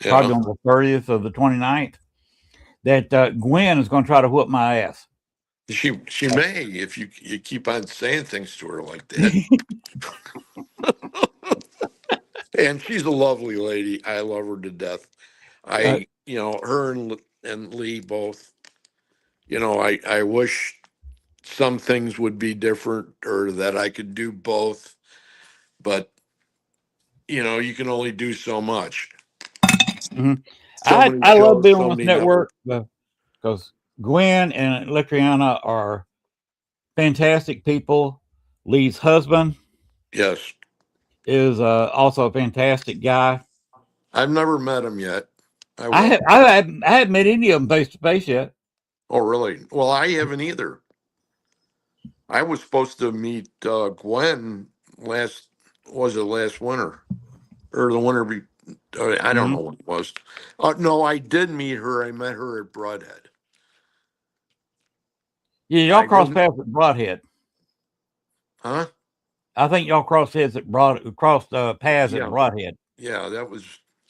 probably Yeah. on the 30th or the 29th, that Gwen is going to try to whoop my ass. She may, if you keep on saying things to her like that. And she's a lovely lady. I love her to death. Uh, Her and Lee both, I wish some things would be different or that I could do both, but you can only do so much. mhm. So many I love shows, being so on this many network networks. because Gwen and Electriana are fantastic people. Lee's husband Yes. is also a fantastic guy. I've never met him yet. I I will. haven't met any of them face to face yet. Oh, really? Well, I haven't either. I was supposed to meet Gwen last winter or the winter I don't Mhm. know what it was. No, I did meet her. I met her at Broadhead. Yeah, y'all I crossed didn't, paths at Broadhead. huh? I think y'all crossed paths at paths at Yeah, Broadhead. yeah.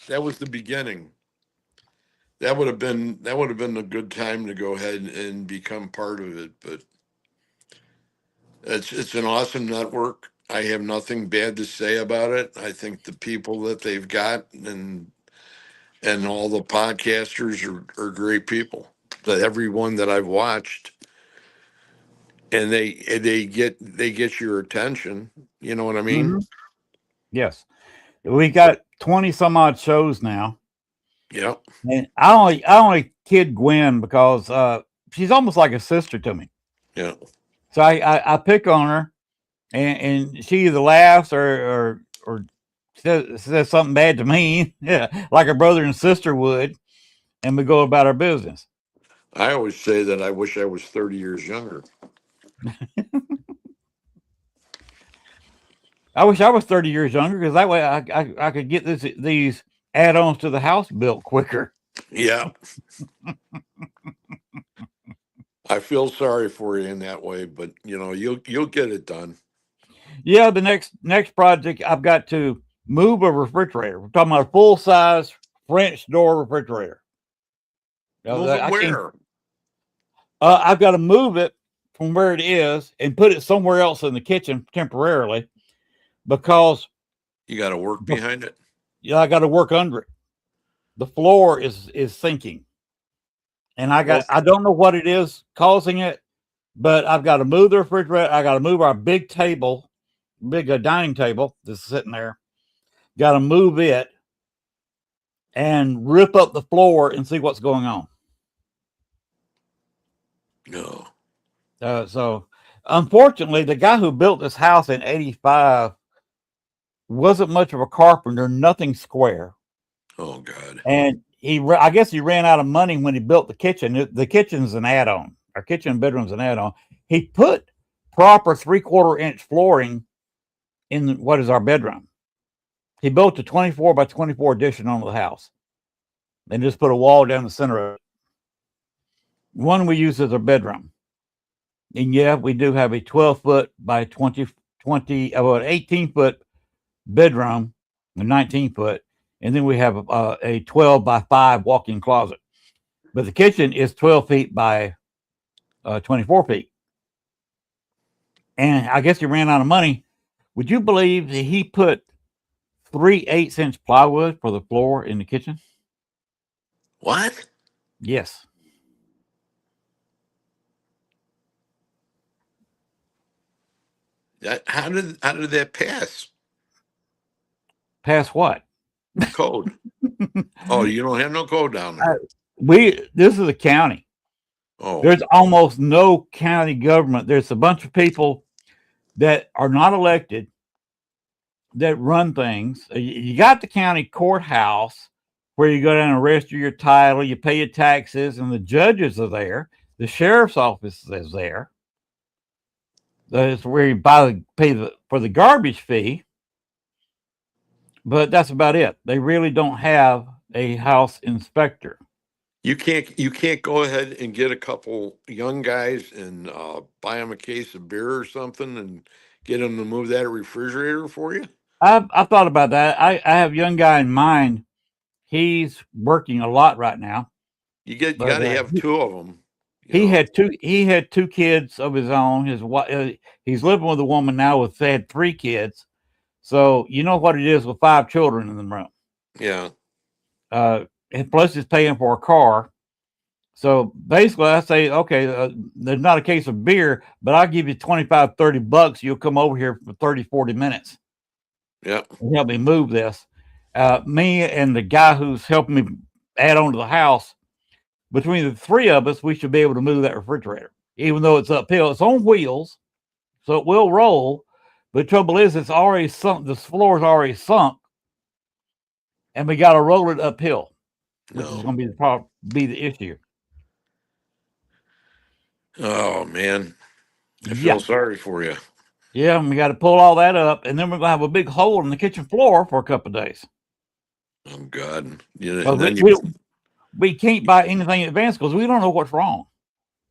That was the beginning. That would have been a good time to go ahead and become part of it. But it's an awesome network. I have nothing bad to say about it. I think the people that they've got and all the podcasters are great people. That everyone that I've watched, and they get your attention. You know what I mean? Hmm. Yes, we got 20 some odd shows now, Yeah, and I only kid Gwen because she's almost like a sister to me. yeah. So I pick on her, and she either laughs or says something bad to me, yeah, like a brother and sister would, and we go about our business. I always say that I wish I was 30 years younger. I wish I was 30 years younger because that way I could get these add-ons to the house built quicker. Yeah, I feel sorry for you in that way, but you'll get it done. Yeah, the next project I've got to move a refrigerator. We're talking about a full size French door refrigerator. Move it I can't. where? I've got to move it from where it is and put it somewhere else in the kitchen temporarily because You got to work behind it. I got to work under it. The floor is sinking, and Well, I don't know what it is causing it, but I've got to move the refrigerator. I got to move our big table, big dining table that's sitting there. Got to move it and rip up the floor and see what's going on. no. So, unfortunately, the guy who built this house in '85 wasn't much of a carpenter, nothing square. Oh God. And I guess he ran out of money when he built the kitchen. The kitchen's an add-on. Our kitchen bedroom's an add-on. He put proper 3/4 inch flooring in what is our bedroom. He built a 24 by 24 addition on the house and just put a wall down the center of it. One we use as a bedroom. And yeah, we do have a 12-foot by 18-foot bedroom, a 19-foot, and then we have a 12 by 5 walk-in closet. But the kitchen is 12 feet by 24 feet. And I guess he ran out of money. Would you believe that he put 3/8 inch plywood for the floor in the kitchen? What? Yes. How did that pass? Pass what? Code. Oh, you don't have no code down there. This is a county. Oh, There's almost no county government. There's a bunch of people that are not elected that run things. You got the county courthouse where you go down and register your title, you pay your taxes, and the judges are there. The sheriff's office is there. That's where you pay for the garbage fee. But that's about it. They really don't have a house inspector. you can't go ahead and get a couple young guys and buy them a case of beer or something and get them to move that refrigerator for you. I've thought about that. I have a young guy in mind. He's working a lot right now. You got But to have two of them. he had two kids of his own. His wife, he's living with a woman now with they had 3 kids. So you know what it is with 5 children in the room. Yeah. And plus he's paying for a car. So basically I say, okay, there's not a case of beer, but I'll give you $25-$30. You'll come over here for 30-40 minutes. Yeah. And help me move this. Me and the guy who's helping me add on to the house, between the 3 of us, we should be able to move that refrigerator, even though it's uphill. It's on wheels, so it will roll. But the trouble is, it's already sunk. The floor is already sunk, and we got to roll it uphill, which is going to be the issue. Oh man, I feel sorry for you. Yeah, and we got to pull all that up, and then we're going to have a big hole in the kitchen floor for a couple of days. Oh God! Yeah, and then we can't buy anything in advance because we don't know what's wrong.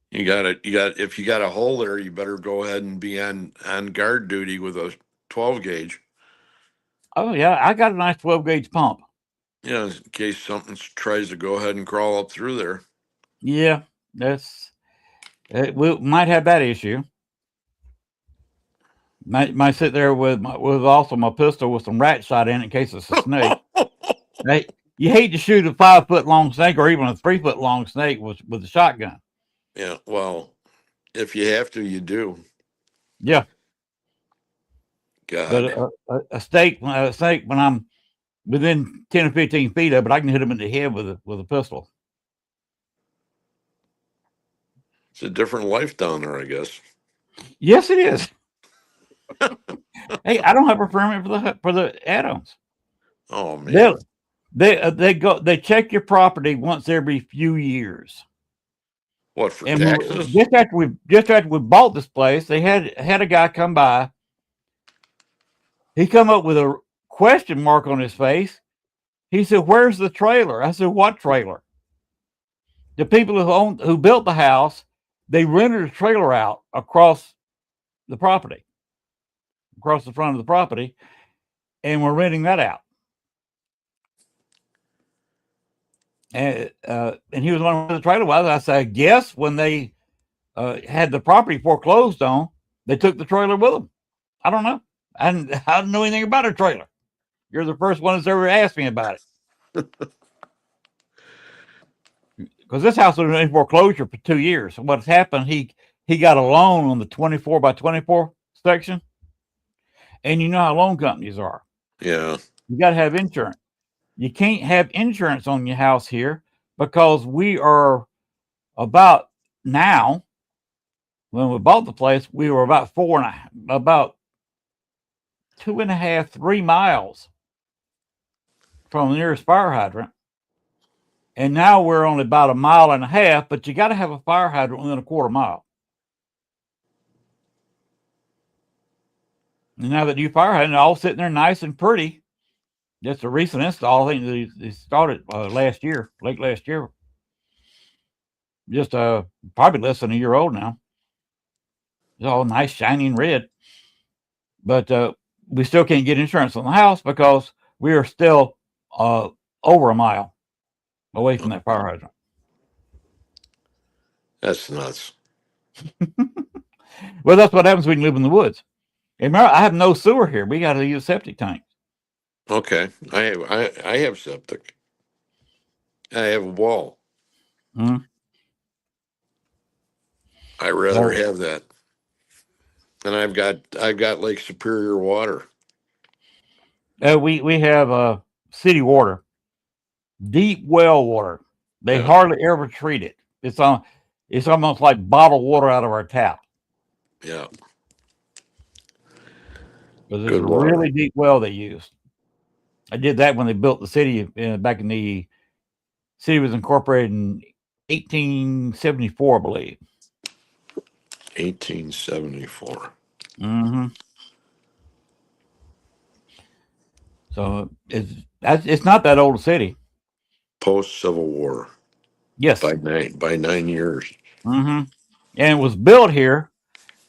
You got if you got a hole there, you better go ahead and be on guard duty with a 12 gauge. Oh yeah, I got a nice 12 gauge pump. Yeah, in case something tries to go ahead and crawl up through there. Yeah, we might have that issue. Might sit there with also my pistol with some rat shot in case it's a snake. Hey, you hate to shoot a 5-foot long snake or even a 3-foot long snake with a shotgun. Yeah, well, if you have to, you do. Yeah. God. But a snake when I'm within 10 or 15 feet of it, I can hit him in the head with a pistol. It's a different life down there, I guess. Yes, it is. Hey, I don't have a permit for the add-ons. Oh man. They check your property once every few years. What, for and taxes? Just after we bought this place, they had a guy come by. He come up with a question mark on his face. He said, "Where's the trailer?" I said, "What trailer?" The people who built the house, they rented a trailer out across the property. across the front of the property, and we're renting that out. And he was wondering where the trailer was. I said, I guess when they had the property foreclosed on, they took the trailer with them. I don't know. I didn't know anything about a trailer. You're the first one that's ever asked me about it. Because this house was in foreclosure for 2 years. And what's happened, he got a loan on the 24 by 24 section. And you know how loan companies are. Yeah. You got to have insurance. You can't have insurance on your house here because we are about now, when we bought the place, we were about 2.5, 3 miles from the nearest fire hydrant. And now we're only about 1.5 miles, but you got to have a fire hydrant within a 1/4 mile. And now that new fire hydrant, all sitting there nice and pretty. Just a recent install. I think they started late last year. Just probably less than a year old now. It's all nice, shining red. But we still can't get insurance on the house because we are still over 1 mile away from that fire hydrant. That's nuts. Well, that's what happens when you live in the woods. And remember, I have no sewer here. We got to use septic tanks. Okay. I have septic. I have a wall. Mhm. I rather Well- have that. And I've got Lake Superior water. We have city water, deep well water. They Yeah. hardly ever treat it. It's almost like bottled water out of our tap. Yeah. Because it's Good a water. really deep well they use. I did that when they built the city back in the city was incorporated in 1874, I believe. 1874. Mm-hmm. So it's not that old a city. Post Civil War. Yes. By 9 years. Mm-hmm. And it was built here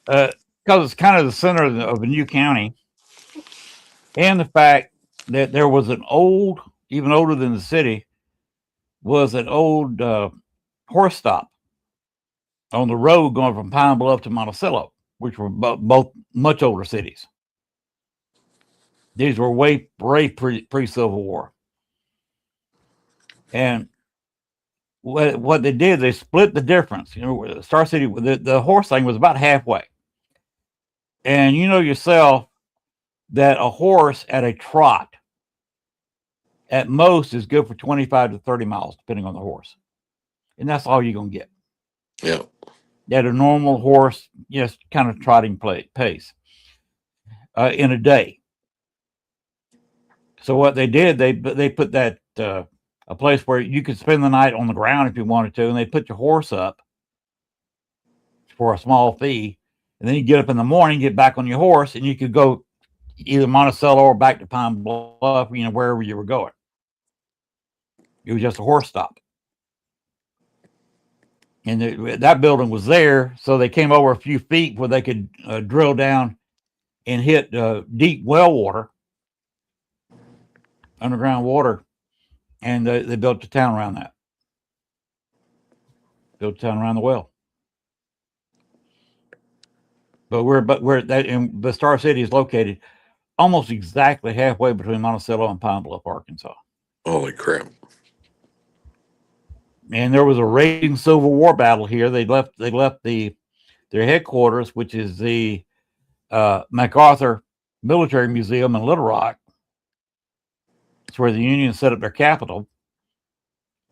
because it's kind of the center of a new county, and the fact that there was an old, even older than the city, was an old horse stop on the road going from Pine Bluff to Monticello, which were both much older cities. These were way pre-Civil War. And what they did, they split the difference. You know, Star City, the horse thing was about halfway. And you know yourself that a horse at a trot at most is good for 25 to 30 miles, depending on the horse. And that's all you're going to get. Yeah. At a normal horse, just kind of trotting pace in a day. So what they did, they put that a place where you could spend the night on the ground if you wanted to, and they put your horse up for a small fee, and then you get up in the morning, get back on your horse, and you could go either Monticello or back to Pine Bluff, you know, wherever you were going. It was just a horse stop. And that building was there, so they came over a few feet where they could drill down and hit deep well water, underground water, and they built a town around that. Built a town around the well. But the Star City is located almost exactly halfway between Monticello and Pine Bluff, Arkansas. Holy crap. And there was a raging Civil War battle here. They left their headquarters, which is the MacArthur Military Museum in Little Rock. It's where the Union set up their capital.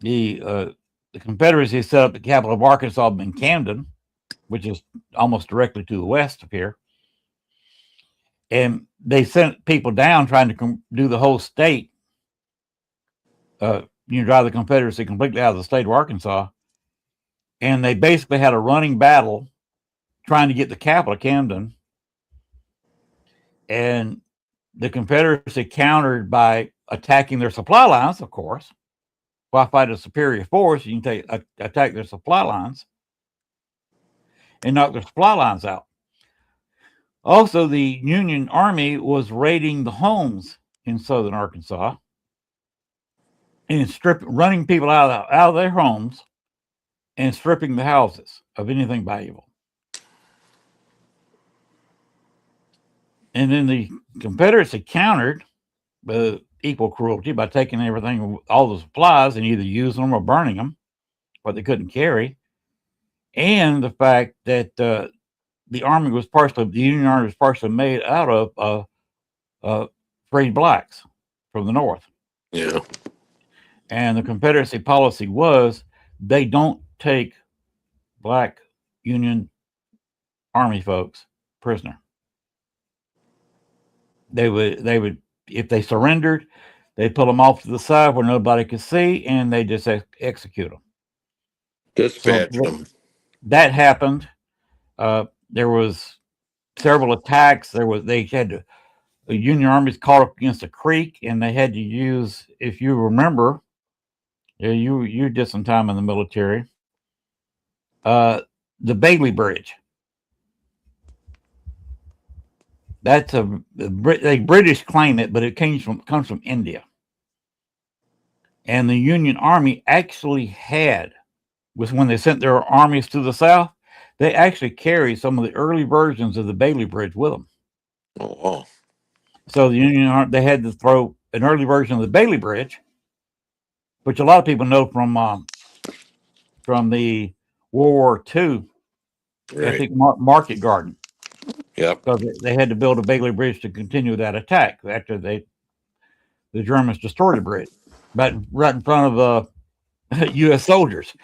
The Confederacy set up the capital of Arkansas in Camden, which is almost directly to the west of here. And they sent people down trying to do the whole state, drive the Confederacy completely out of the state of Arkansas. And they basically had a running battle trying to get the capital, Camden. And the Confederacy countered by attacking their supply lines, of course. Why fight a superior force? You can attack their supply lines and knock their supply lines out. Also, the Union Army was raiding the homes in southern Arkansas and running people out of their homes and stripping the houses of anything valuable. And then the Confederacy countered equal cruelty by taking everything, all the supplies, and either using them or burning them, what they couldn't carry, and the fact that the Union Army was partially made out of freed blacks from the North. Yeah. And the Confederacy policy was they don't take black Union Army folks prisoner. They would if they surrendered, they'd pull them off to the side where nobody could see, and they just execute them. Dispatch them. That happened. There was several attacks. The Union armies caught up against a creek, and they had to use, if you remember, you did some time in the military, the Bailey Bridge. That's the British claim it, but it comes from India. And the Union Army actually was when they sent their armies to the South, they actually carried some of the early versions of the Bailey Bridge with them. Oh, wow. So the Union Army, they had to throw an early version of the Bailey Bridge, which a lot of people know from the World War II, Right. I think Market Garden. Yep. Because they had to build a Bailey Bridge to continue that attack after the Germans destroyed the bridge, but right in front of U.S. soldiers.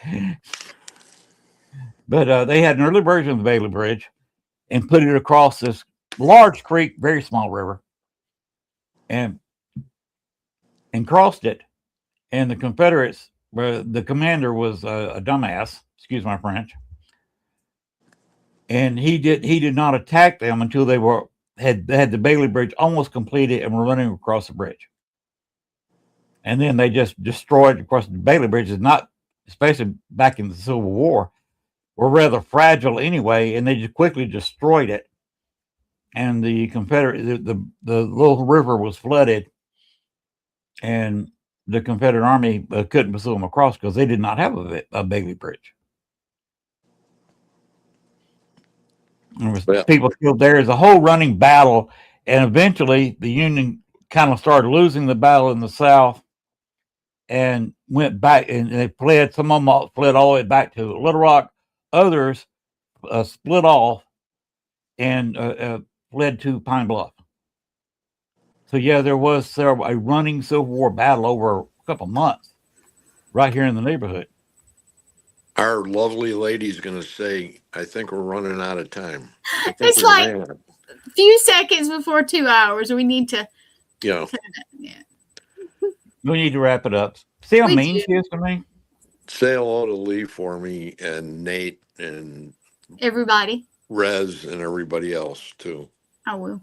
But they had an early version of the Bailey Bridge and put it across this large creek, very small river, and crossed it. And the Confederates, the commander was a dumbass, excuse my French, and he did not attack them until they had the Bailey Bridge almost completed and were running across the bridge. And then they just destroyed, of course, the Bailey Bridge is not, especially back in the Civil War, were rather fragile anyway, and they just quickly destroyed it. And the Confederate, the little river was flooded, and the Confederate Army couldn't pursue them across because they did not have a Bailey Bridge. There was people killed there. There's a whole running battle, and eventually the Union kind of started losing the battle in the South and went back, and they fled. Some of them fled all the way back to Little Rock. Others split off and fled to Pine Bluff. So yeah, there was a running Civil War battle over a couple months right here in the neighborhood. Our lovely lady's going to say, I think we're running out of time. It's like a few seconds before 2 hours. We need to. Yeah. We need to wrap it up. See how mean she is to me? Say hello to Lee for me and Nate and everybody. Rez and everybody else too. I will.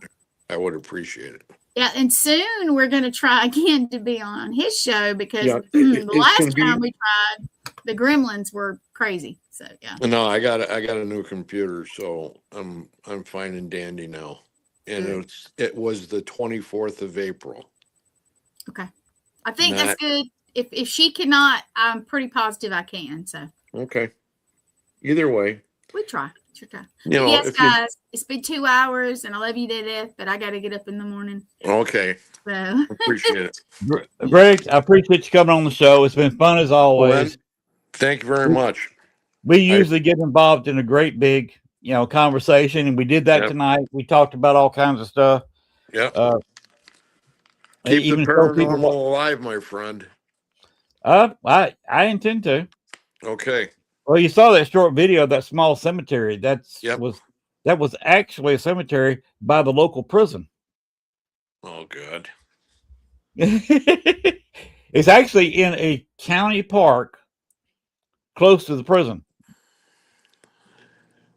I would appreciate it. Yeah, and soon we're going to try again to be on his show because the last time we tried, the gremlins were crazy. So yeah. No, I got a new computer, so I'm fine and dandy now. And it was the 24th of April. Okay. I think that's good. If she cannot, I'm pretty positive I can. So okay. Either way. We try. You know, yes, guys, it's been 2 hours and I love you to death, but I gotta get up in the morning. Okay. So appreciate it. Greg, I appreciate you coming on the show. It's been fun as always. Well, thank you very much. We usually get involved in a great big, conversation, and we did that tonight. We talked about all kinds of stuff. Yeah. Keep the paranormal alive, my friend. I intend to. Okay. Well, you saw that short video of that small cemetery. That was actually a cemetery by the local prison. Oh, good. It's actually in a county park close to the prison.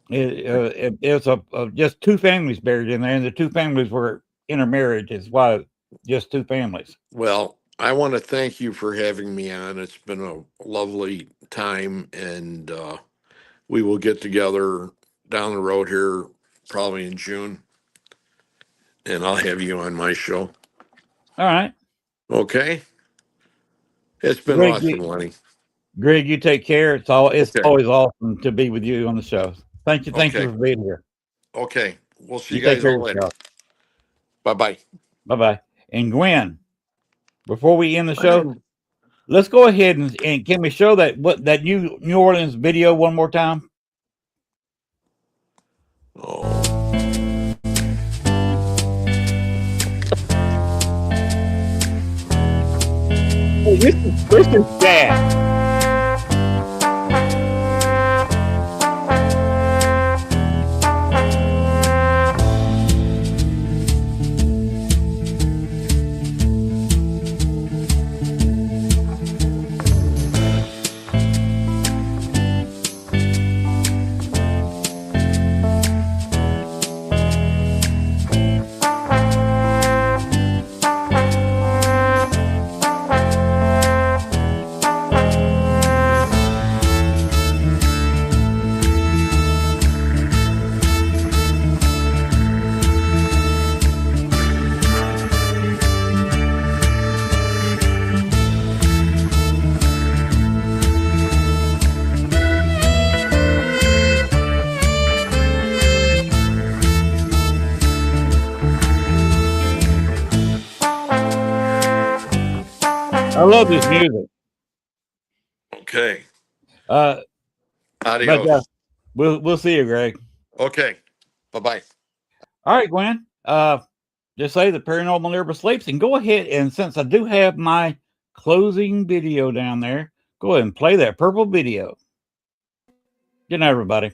It's just two families buried in there, and the two families were intermarried. Is why just two families. Well, I want to thank you for having me on. It's been a lovely time, and we will get together down the road here probably in June and I'll have you on my show. All right. Okay. It's been Greg, awesome, Lenny. Greg, you take care. It's always Okay. awesome to be with you on the show. Thank you Okay. for being here. Okay. We'll see you take guys care all of later. yourself. Bye-bye. Bye-bye. And Gwen, before we end the show, let's go ahead and can we show that New Orleans video one more time? Oh. This is bad. I love this music. Okay. Adios. But, we'll see you, Greg. Okay. Bye-bye. All right, Gwen. Just say the paranormal never sleeps, and go ahead and since I do have my closing video down there, go ahead and play that purple video. Good night, everybody.